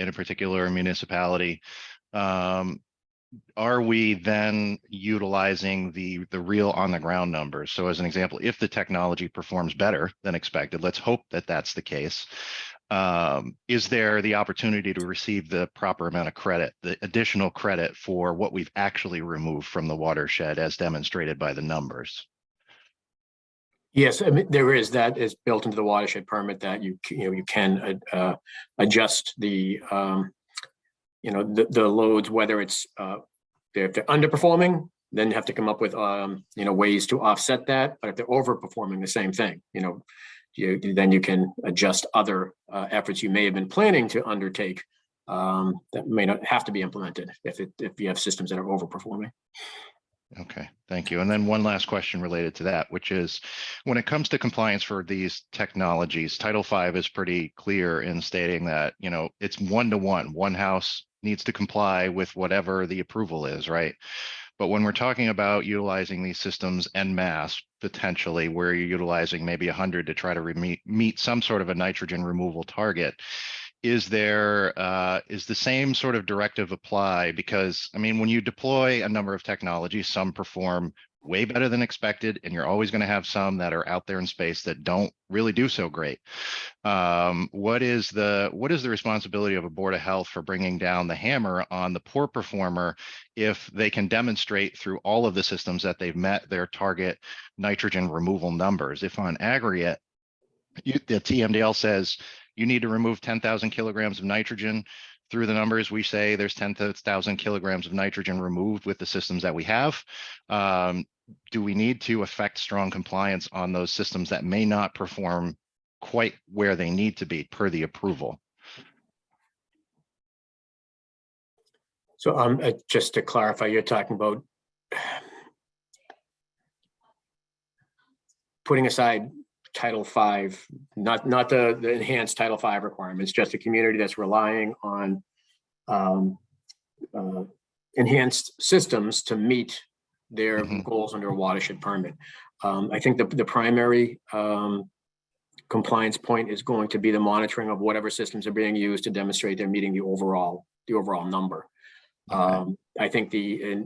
a particular municipality, are we then utilizing the real on the ground numbers? So as an example, if the technology performs better than expected, let's hope that that's the case. Is there the opportunity to receive the proper amount of credit, the additional credit for what we've actually removed from the watershed as demonstrated by the numbers? Yes, I mean, there is, that is built into the watershed permit that you can adjust the loads, whether it's if they're underperforming, then you have to come up with ways to offset that. But if they're overperforming, the same thing, then you can adjust other efforts you may have been planning to undertake that may not have to be implemented if you have systems that are overperforming. Okay, thank you. And then one last question related to that, which is when it comes to compliance for these technologies, Title V is pretty clear in stating that, it's 1-to-1. One house needs to comply with whatever the approval is, right? But when we're talking about utilizing these systems en masse, potentially where you're utilizing maybe 100 to try to meet some sort of a nitrogen removal target, is the same sort of directive apply? Because I mean, when you deploy a number of technologies, some perform way better than expected, and you're always going to have some that are out there in space that don't really do so great. What is the responsibility of a board of health for bringing down the hammer on the poor performer if they can demonstrate through all of the systems that they've met their target nitrogen removal numbers? If on aggregate, the TMDL says you need to remove 10,000 kilograms of nitrogen. Through the numbers, we say there's 10,000 kilograms of nitrogen removed with the systems that we have. Do we need to affect strong compliance on those systems that may not perform quite where they need to be per the approval? So just to clarify, you're talking about putting aside Title V, not the enhanced Title V requirements, just a community that's relying on enhanced systems to meet their goals under a watershed permit. I think the primary compliance point is going to be the monitoring of whatever systems are being used to demonstrate they're meeting the overall number. I think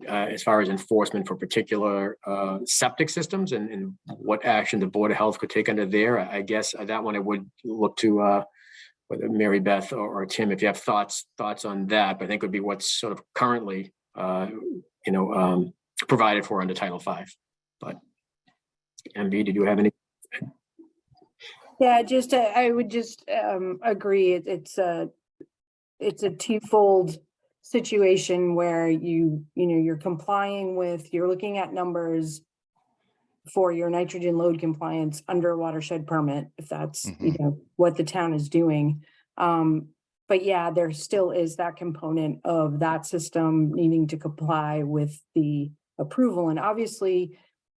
as far as enforcement for particular septic systems and what action the Board of Health could take under there, I guess that one I would look to whether Mary Beth or Tim, if you have thoughts on that. But I think would be what's sort of currently provided for under Title V. But MB, did you have any? Yeah, I would just agree. It's a twofold situation where you're complying with, you're looking at numbers for your nitrogen load compliance under a watershed permit, if that's what the town is doing. But yeah, there still is that component of that system needing to comply with the approval. And obviously,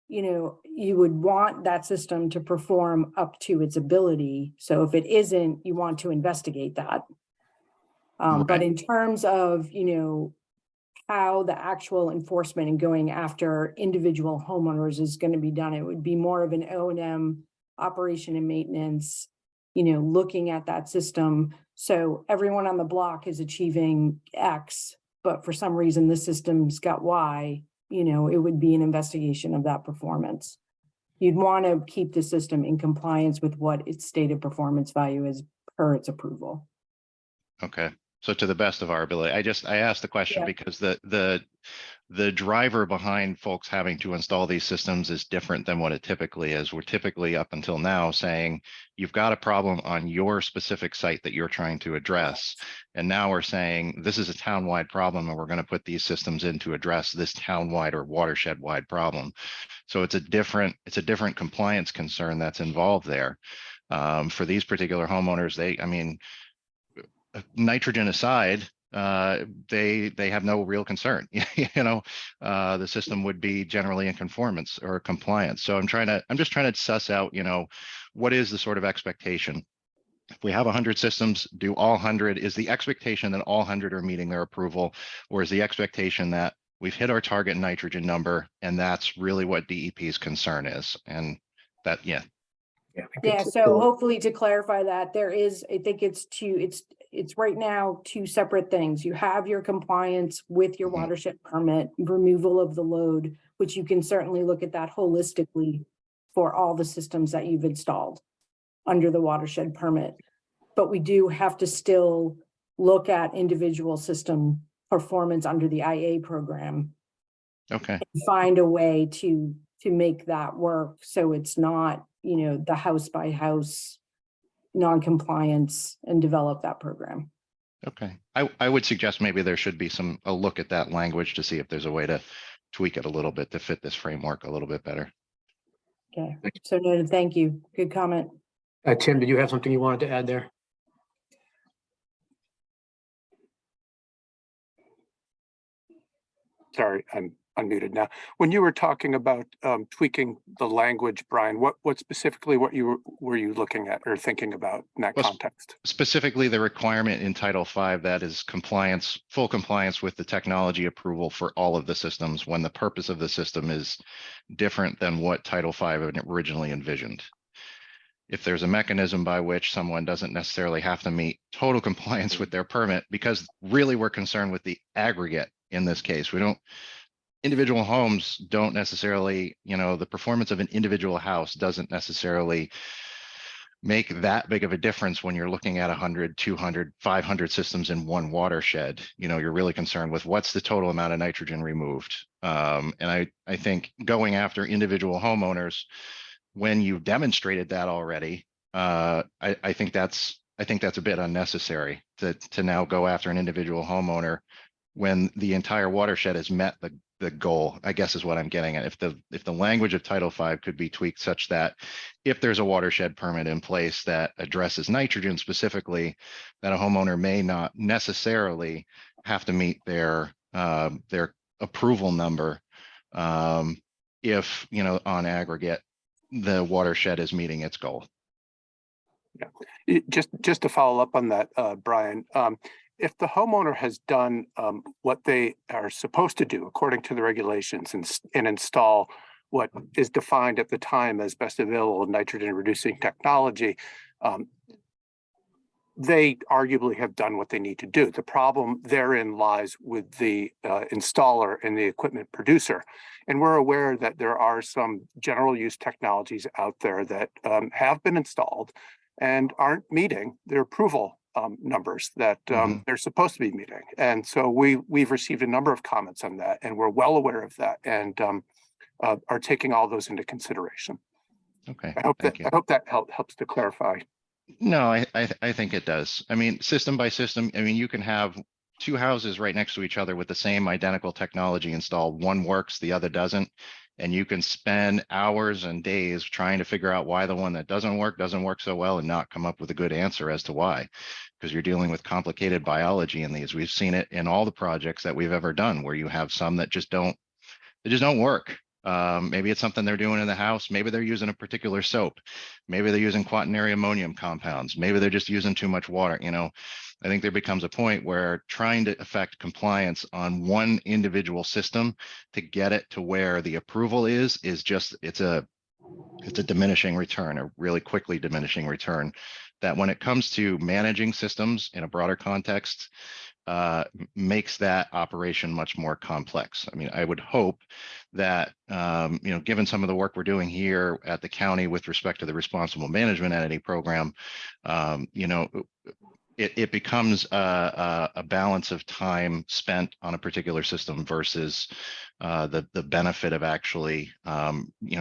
you would want that system to perform up to its ability. So if it isn't, you want to investigate that. But in terms of, how the actual enforcement and going after individual homeowners is going to be done, it would be more of an O&M operation and maintenance, looking at that system. So everyone on the block is achieving X, but for some reason the system's got Y, it would be an investigation of that performance. You'd want to keep the system in compliance with what its stated performance value is per its approval. Okay. So to the best of our ability, I asked the question because the driver behind folks having to install these systems is different than what it typically is. We're typically up until now saying you've got a problem on your specific site that you're trying to address. And now we're saying this is a town-wide problem and we're going to put these systems in to address this town-wide or watershed-wide problem. So it's a different compliance concern that's involved there. For these particular homeowners, nitrogen aside, they have no real concern. The system would be generally in conformance or compliance. So I'm just trying to suss out, what is the sort of expectation? If we have 100 systems, do all 100, is the expectation that all 100 are meeting their approval, or is the expectation that we've hit our target nitrogen number and that's really what DEP's concern is? And that, yeah. Yeah, so hopefully to clarify that, there is, I think it's right now two separate things. You have your compliance with your watershed permit, removal of the load, which you can certainly look at that holistically for all the systems that you've installed under the watershed permit. But we do have to still look at individual system performance under the IA program. Okay. And find a way to make that work so it's not, the house by house non-compliance, and develop that program. Okay. I would suggest maybe there should be a look at that language to see if there's a way to tweak it a little bit to fit this framework a little bit better. Okay. So noted. Thank you. Good comment. Tim, did you have something you wanted to add there? Sorry, I'm unmuted now. When you were talking about tweaking the language, Brian, what specifically were you looking at or thinking about in that Well, context? Specifically, the requirement in Title V that is full compliance with the technology approval for all of the systems when the purpose of the system is different than what Title V originally envisioned. If there's a mechanism by which someone doesn't necessarily have to meet total compliance with their permit, because really we're concerned with the aggregate in this case. Individual homes don't necessarily, the performance of an individual house doesn't necessarily make that big of a difference when you're looking at 100, 200, 500 systems in one watershed. You're really concerned with what's the total amount of nitrogen removed. And I think going after individual homeowners, when you've demonstrated that already, I think that's a bit unnecessary to now go after an individual homeowner when the entire watershed has met the goal, I guess is what I'm getting at. If the language of Title V could be tweaked such that if there's a watershed permit in place that addresses nitrogen specifically, that a homeowner may not necessarily have to meet their approval number if, on aggregate, the watershed is meeting its goal. Yeah, just to follow up on that, Brian, if the homeowner has done what they are supposed to do according to the regulations and install what is defined at the time as best available nitrogen reducing technology, they arguably have done what they need to do. The problem therein lies with the installer and the equipment producer. And we're aware that there are some general use technologies out there that have been installed and aren't meeting their approval numbers that they're supposed to be meeting. And so we've received a number of comments on that, and we're well aware of that, and are taking all those into consideration. Okay. I hope that helps to clarify. No, I think it does. I mean, system by system, you can have two houses right next to each other with the same identical technology installed. One works, the other doesn't. And you can spend hours and days trying to figure out why the one that doesn't work so well and not come up with a good answer as to why, because you're dealing with complicated biology in these. We've seen it in all the projects that we've ever done where you have some that just don't work. Maybe it's something they're doing in the house. Maybe they're using a particular soap. Maybe they're using quaternary ammonium compounds. Maybe they're just using too much water. I think there becomes a point where trying to affect compliance on one individual system to get it to where the approval is just, it's a diminishing return, a really quickly diminishing return, that when it comes to managing systems in a broader context, makes that operation much more complex. I would hope that, given some of the work we're doing here at the county with respect to the responsible management entity program, it becomes a balance of time spent on a particular system versus the benefit of actually,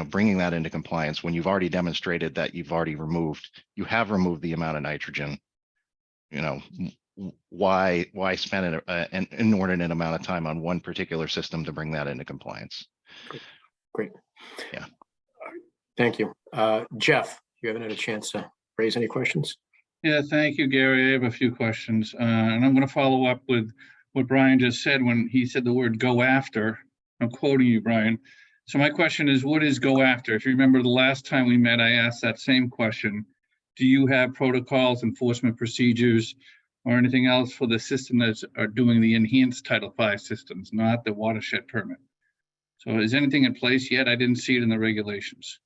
bringing that into compliance when you've already demonstrated that you have removed the amount of nitrogen. Why spend an inordinate amount of time on one particular system to bring that into compliance? Great. Yeah. Thank you. Jeff, you haven't had a chance to raise any questions? Yeah, thank you, Gary. I have a few questions, and I'm going to follow up with what Brian just said when he said the word "go after." I'm quoting you, Brian. So my question is, what is "go after"? If you remember the last time we met, I asked that same question. Do you have protocols, enforcement procedures, or anything else for the system that are doing the enhanced Title V systems, not the watershed permit? So is anything in place yet? I didn't see it in the regulations.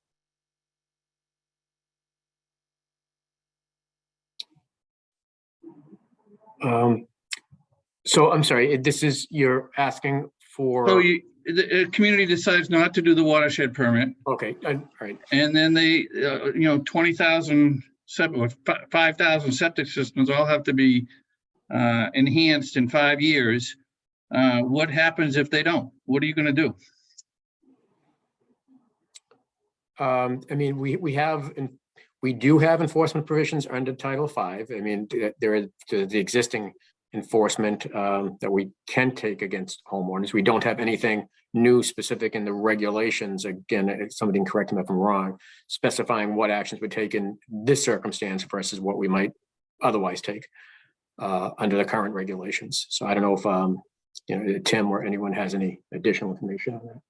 So I'm sorry, you're asking for. So the community decides not to do the watershed permit. Okay, all right. And then they, 20,000 or 5,000 septic systems all have to be enhanced in 5 years. What happens if they don't? What are you going to do? We do have enforcement provisions under Title V. There are the existing enforcement that we can take against homeowners. We don't have anything new specific in the regulations. Again, if somebody can correct me if I'm wrong, specifying what actions would take in this circumstance versus what we might otherwise take under the current regulations. So I don't know if Tim or anyone has any additional information on that.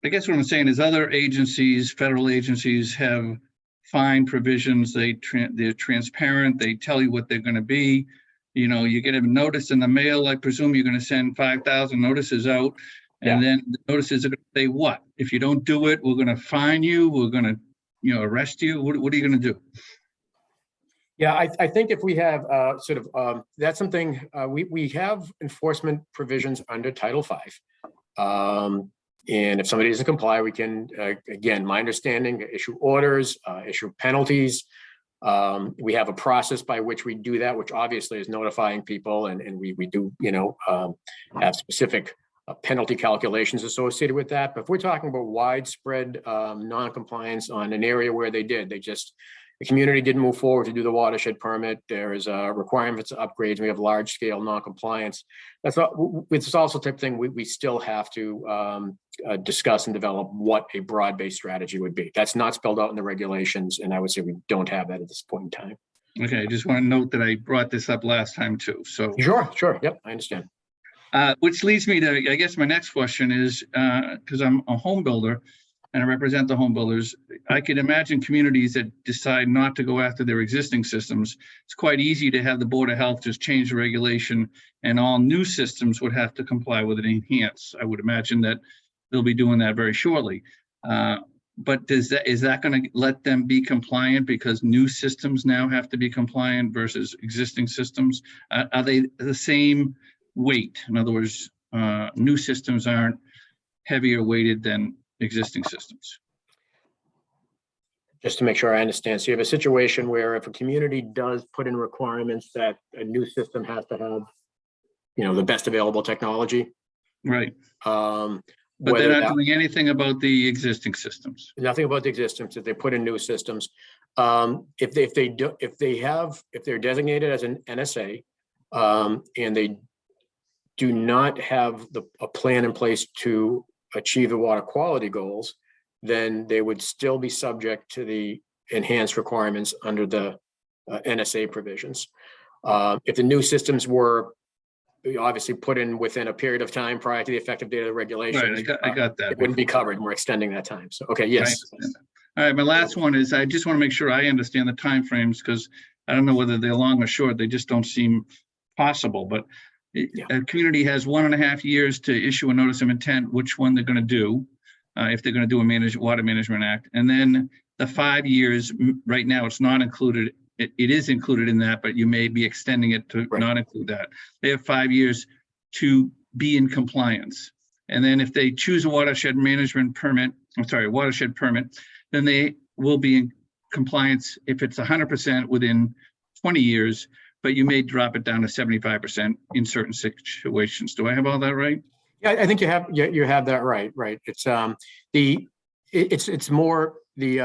I guess what I'm saying is other agencies, federal agencies have fine provisions. They're transparent. They tell you what they're going to be. You get a notice in the mail. I presume you're going to send 5,000 notices out. And then the notices are going to say what? If you don't do it, we're going to fine you. We're going to, arrest you. What are you going to do? Yeah, I think if we have that's something, we have enforcement provisions under Title V. And if somebody doesn't comply, we can, again, my understanding, issue orders, issue penalties. We have a process by which we do that, which obviously is notifying people, and we do, have specific penalty calculations associated with that. But if we're talking about widespread non-compliance on an area where the community didn't move forward to do the watershed permit, there is a requirement for upgrades, we have large scale non-compliance. It's also the type of thing we still have to discuss and develop what a broad-based strategy would be. That's not spelled out in the regulations, and I would say we don't have that at this point in time. Okay, I just want to note that I brought this up last time too. So sure, yep, I understand. Which leads me to, I guess my next question is, because I'm a home builder and I represent the home builders, I can imagine communities that decide not to go after their existing systems. It's quite easy to have the Board of Health just change the regulation and all new systems would have to comply with it enhanced. I would imagine that they'll be doing that very shortly. But is that going to let them be compliant because new systems now have to be compliant versus existing systems? Are they the same weight? In other words, new systems aren't heavier weighted than existing systems. Just to make sure I understand. So you have a situation where if a community does put in requirements that a new system has to have, the best available technology. Right. But they're not doing anything about the existing systems. Nothing about the existing, if they put in new systems. If they're designated as an NSA, and they do not have a plan in place to achieve the water quality goals, then they would still be subject to the enhanced requirements under the NSA provisions. If the new systems were obviously put in within a period of time prior to the effective date of the regulations, right, I got that. It wouldn't be covered, and we're extending that time. So, okay, yes. All right, my last one is, I just want to make sure I understand the timeframes, because I don't know whether they're long or short. They just don't seem possible, but a community has 1.5 years to issue a notice of intent, which one they're going to do, if they're going to do a Water Management Act. And then the 5 years, right now it's not included. It is included in that, but you may be extending it to not include that. They have 5 years to be in compliance. And then if they choose a watershed permit, then they will be in compliance if it's 100% within 20 years, but you may drop it down to 75% in certain situations. Do I have all that right? Yeah, I think you have that right. Right. It's it's more the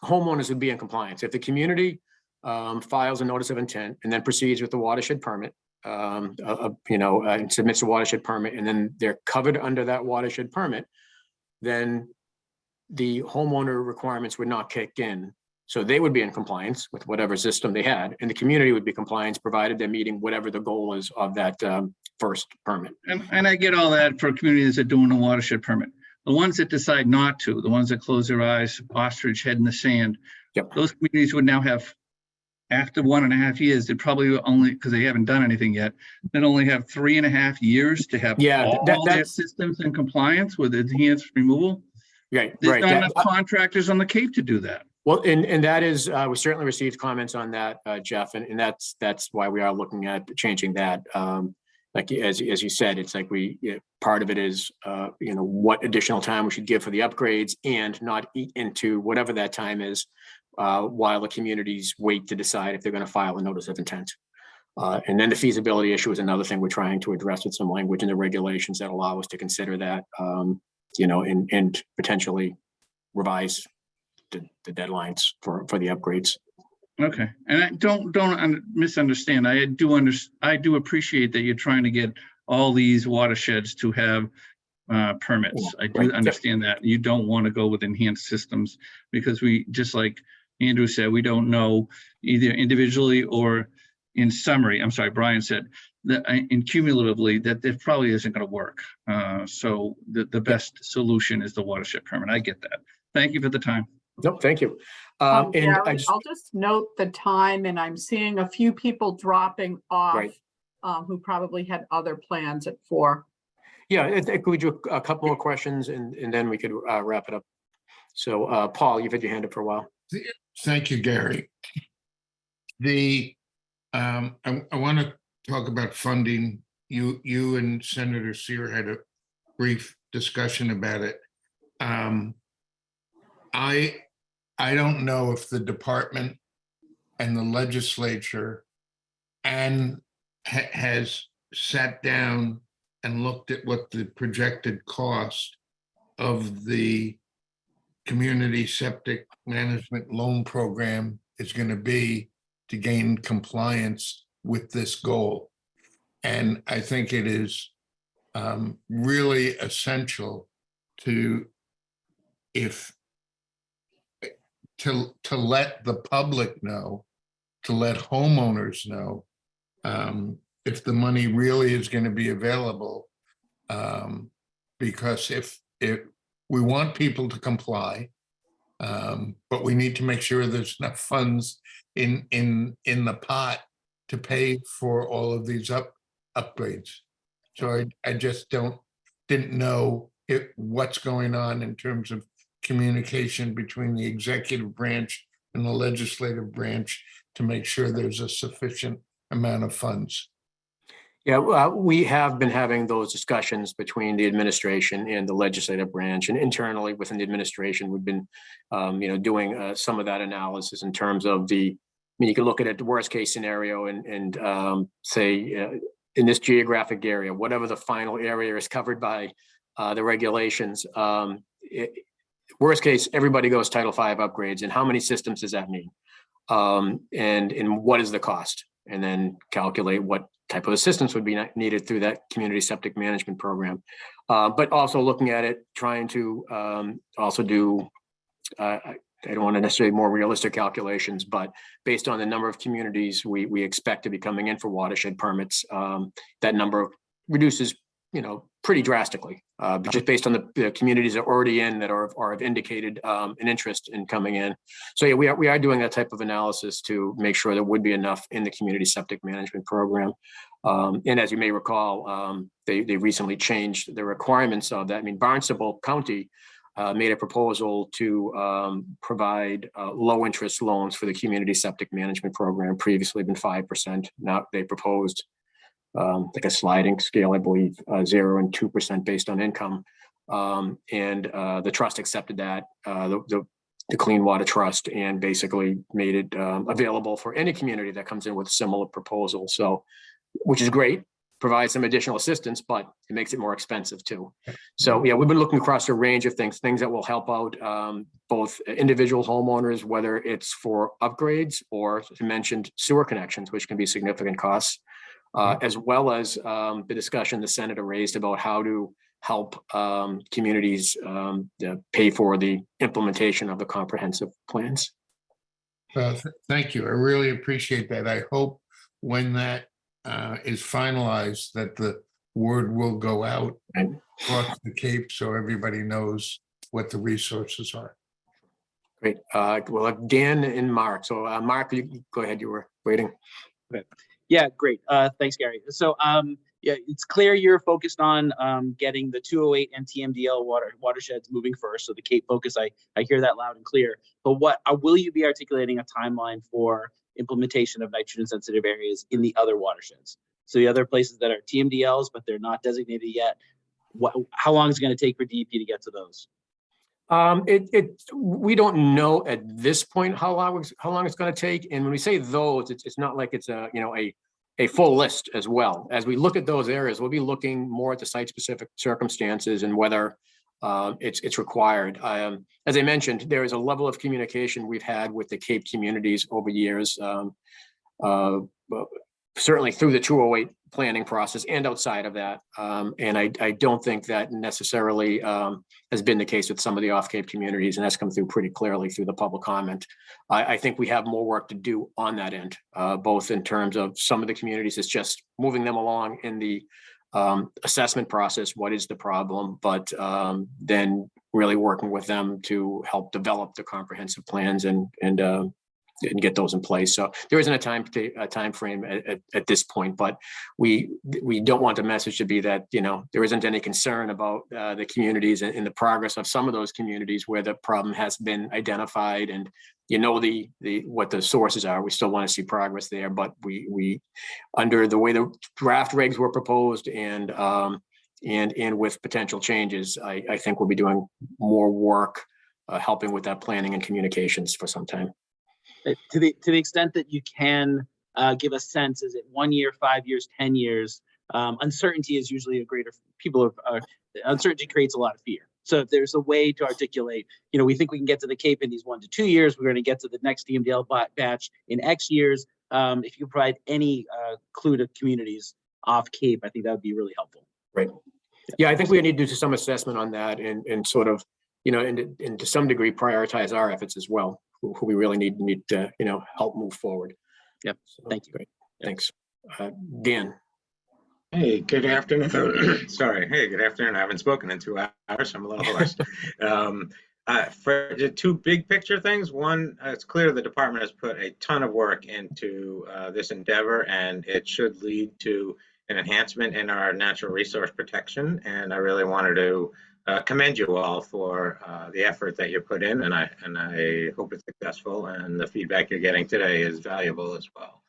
homeowners would be in compliance if the community files a notice of intent and then proceeds with the watershed permit, and submits a watershed permit, and then they're covered under that watershed permit, then the homeowner requirements would not kick in. So they would be in compliance with whatever system they had, and the community would be compliant provided they're meeting whatever the goal is of that first permit. And I get all that for communities that are doing a watershed permit. The ones that decide not to, the ones that close their eyes, ostrich head in the sand, those communities would now have, after 1.5 years, they probably only, because they haven't done anything yet, then only have 3.5 years to have all their systems in compliance with enhanced removal. Right, There's not enough contractors on the Cape to do that. Well, and that is, we certainly received comments on that, Jeff, and that's why we are looking at changing that. Like as you said, it's like part of it is what additional time we should give for the upgrades and not eat into whatever that time is while the communities wait to decide if they're going to file a notice of intent. And then the feasibility issue is another thing we're trying to address with some language in the regulations that allow us to consider that, and potentially revise the deadlines for the upgrades. Okay, and I don't misunderstand. I do appreciate that you're trying to get all these watersheds to have permits. I do understand that. You don't want to go with enhanced systems because we, just like Andrew said, we don't know either individually or in summary, I'm sorry, Brian said, that in cumulatively that it probably isn't going to work. So the best solution is the watershed permit. I get that. Thank you for the time. Nope, thank you. And Gary, I just, I'll just note the time, and I'm seeing a few people dropping off Right. who probably had other plans at 4. yeah, I think we do a couple more questions and then we could wrap it up. So Paul, you've had your hand up for a while. Thank you, Gary. I want to talk about funding. You and Senator Sear had a brief discussion about it. I don't know if the department and the legislature has sat down and looked at what the projected cost of the community septic management loan program is going to be to gain compliance with this goal. And I think it is really essential to let the public know, to let homeowners know if the money really is going to be available. Because if we want people to comply, but we need to make sure there's enough funds in the pot to pay for all of these upgrades. So I just didn't know what's going on in terms of communication between the executive branch and the legislative branch to make sure there's a sufficient amount of funds. Yeah, we have been having those discussions between the administration and the legislative branch, and internally within the administration, we've been, doing some of that analysis in terms of you can look at it, the worst case scenario and say in this geographic area, whatever the final area is covered by the regulations. Worst case, everybody goes Title V upgrades, and how many systems does that mean? And what is the cost? And then calculate what type of assistance would be needed through that community septic management program. But also looking at it, trying to also do, I don't want to necessarily more realistic calculations, but based on the number of communities we expect to be coming in for watershed permits, that number reduces, pretty drastically, just based on the communities that are already in that have indicated an interest in coming in. So yeah, we are doing that type of analysis to make sure there would be enough in the community septic management program. And as you may recall, they recently changed the requirements of that. I mean, Barnstable County made a proposal to provide low interest loans for the community septic management program, previously been 5%. Now they proposed like a sliding scale, I believe, 0 and 2% based on income. And the trust accepted that, the Clean Water Trust, and basically made it available for any community that comes in with a similar proposal. So, which is great, provides some additional assistance, but it makes it more expensive too. So yeah, we've been looking across a range of things that will help out both individual homeowners, whether it's for upgrades or, as you mentioned, sewer connections, which can be significant costs. As well as the discussion the senator raised about how to help communities pay for the implementation of the comprehensive plans. Thank you. I really appreciate that. I hope when that is finalized that the word will go out across the Cape so everybody knows what the resources are. Great. Well, Dan and Mark. So Mark, you go ahead. You were waiting. Okay. Yeah, great. Thanks, Gary. So yeah, it's clear you're focused on getting the 208 and TMDL watersheds moving first. So the Cape focus, I hear that loud and clear. But what will you be articulating a timeline for implementation of nitrogen sensitive areas in the other watersheds? So the other places that are TMDLs, but they're not designated yet, how long is it going to take for DEP to get to those? We don't know at this point how long it's going to take. And when we say those, it's not like it's a full list as well. As we look at those areas, we'll be looking more at the site specific circumstances and whether it's required. As I mentioned, there is a level of communication we've had with the Cape communities over years, certainly through the 208 planning process and outside of that. And I don't think that necessarily has been the case with some of the off-Cape communities, and that's come through pretty clearly through the public comment. I think we have more work to do on that end, both in terms of some of the communities, it's just moving them along in the assessment process, what is the problem, but then really working with them to help develop the comprehensive plans and get those in place. So there isn't a time frame at this point, but we don't want the message to be that, you know, there isn't any concern about the communities and the progress of some of those communities where the problem has been identified, and you know what the sources are. We still want to see progress there, but we under the way the draft regs were proposed and with potential changes, I think we'll be doing more work helping with that planning and communications for some time. To the extent that you can give a sense, is it 1 year, 5 years, 10 years? Uncertainty is usually a greater, uncertainty creates a lot of fear. So if there's a way to articulate, you know, we think we can get to the Cape in these 1 to 2 years, we're going to get to the next DMDL batch in X years. If you provide any clue to communities off Cape, I think that would be really helpful. Right. Yeah, I think we need to do some assessment on that and sort of, you know, and to some degree prioritize our efforts as well, who we really need to, you know, help move forward. Yep. So, thank you. Great. Thanks. Dan. Hey, good afternoon. Sorry. Hey, good afternoon. I haven't spoken in 2 hours, so I'm a little hoarse. For the 2 big picture things, one, it's clear the department has put a ton of work into this endeavor, and it should lead to an enhancement in our natural resource protection. And I really wanted to commend you all for the effort that you put in, and I hope it's successful, and the feedback you're getting today is valuable as well.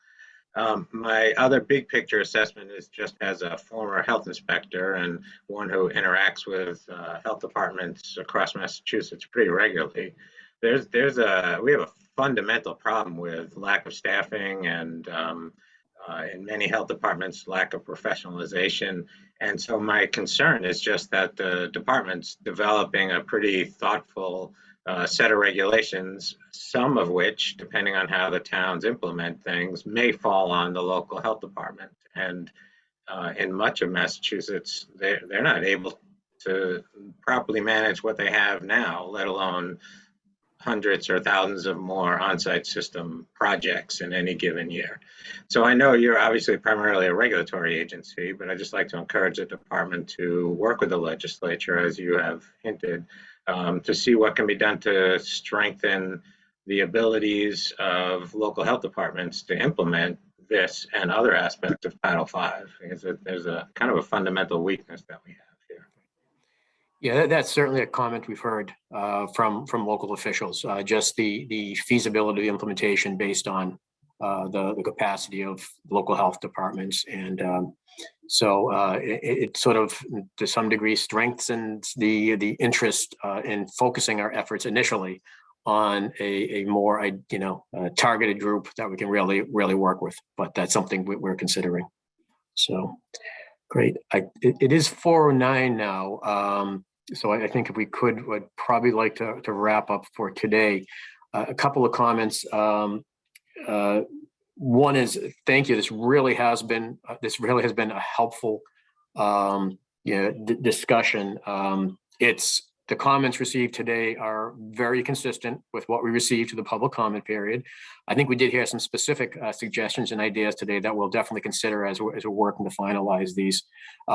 My other big picture assessment is just as a former health inspector and one who interacts with health departments across Massachusetts pretty regularly. We have a fundamental problem with lack of staffing and in many health departments, lack of professionalization. And so my concern is just that the department's developing a pretty thoughtful set of regulations, some of which, depending on how the towns implement things, may fall on the local health department. And in much of Massachusetts, they're not able to properly manage what they have now, let alone hundreds or thousands of more on-site system projects in any given year. So I know you're obviously primarily a regulatory agency, but I just like to encourage the department to work with the legislature, as you have hinted, to see what can be done to strengthen the abilities of local health departments to implement this and other aspects of Title V, because there's a kind of a fundamental weakness that we have here. Yeah, that's certainly a comment we've heard from local officials, just the feasibility of the implementation based on the capacity of local health departments. And so it sort of, to some degree, strengthens the interest in focusing our efforts initially on a more, targeted group that we can really work with. But that's something we're considering. So great. It is 4:09 now. So I think if we would probably like to wrap up for today. A couple of comments. One is, thank you. This really has been a helpful discussion. The comments received today are very consistent with what we received to the public comment period. I think we did hear some specific suggestions and ideas today that we'll definitely consider as we're working to finalize these,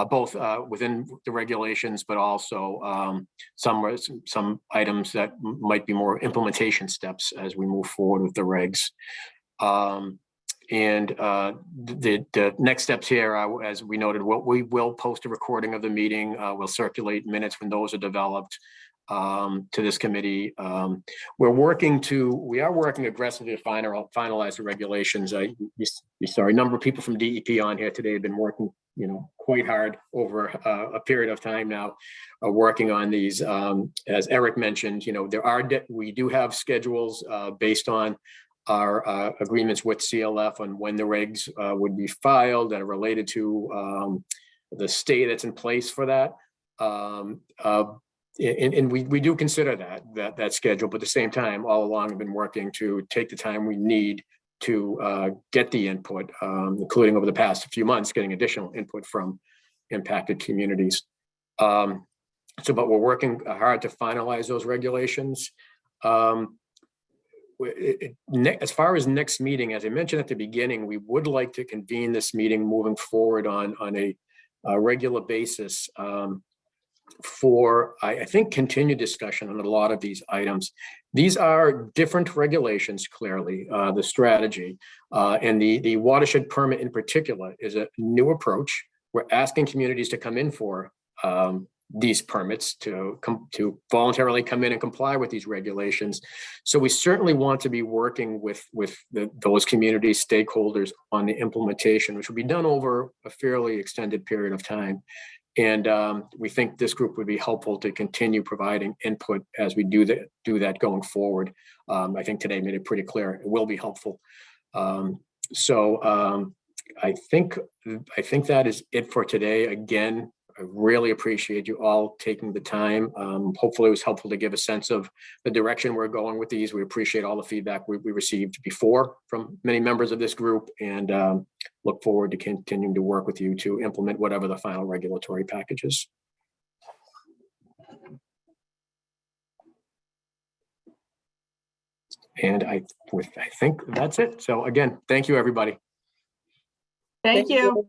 both within the regulations, but also some items that might be more implementation steps as we move forward with the regs. And the next steps here, as we noted, we will post a recording of the meeting. We'll circulate minutes when those are developed to this committee. We are working aggressively to finalize the regulations. A number of people from DEP on here today have been working, quite hard over a period of time now, working on these. As Eric mentioned, we do have schedules based on our agreements with CLF on when the regs would be filed that are related to the stay that's in place for that. and we do consider that schedule, but at the same time, all along, I've been working to take the time we need to get the input, including over the past few months, getting additional input from impacted communities. But we're working hard to finalize those regulations. As far as next meeting, as I mentioned at the beginning, we would like to convene this meeting moving forward on a regular basis for, I think, continued discussion on a lot of these items. These are different regulations, clearly, the strategy, and the watershed permit in particular is a new approach. We're asking communities to come in for these permits, to voluntarily come in and comply with these regulations. So we certainly want to be working with those community stakeholders on the implementation, which will be done over a fairly extended period of time. And we think this group would be helpful to continue providing input as we do that going forward. I think today made it pretty clear it will be helpful. I think that is it for today. Again, I really appreciate you all taking the time. Hopefully it was helpful to give a sense of the direction we're going with these. We appreciate all the feedback we received before from many members of this group, and look forward to continuing to work with you to implement whatever the final regulatory package is. And I think that's it. So again, thank you, everybody. Thank you.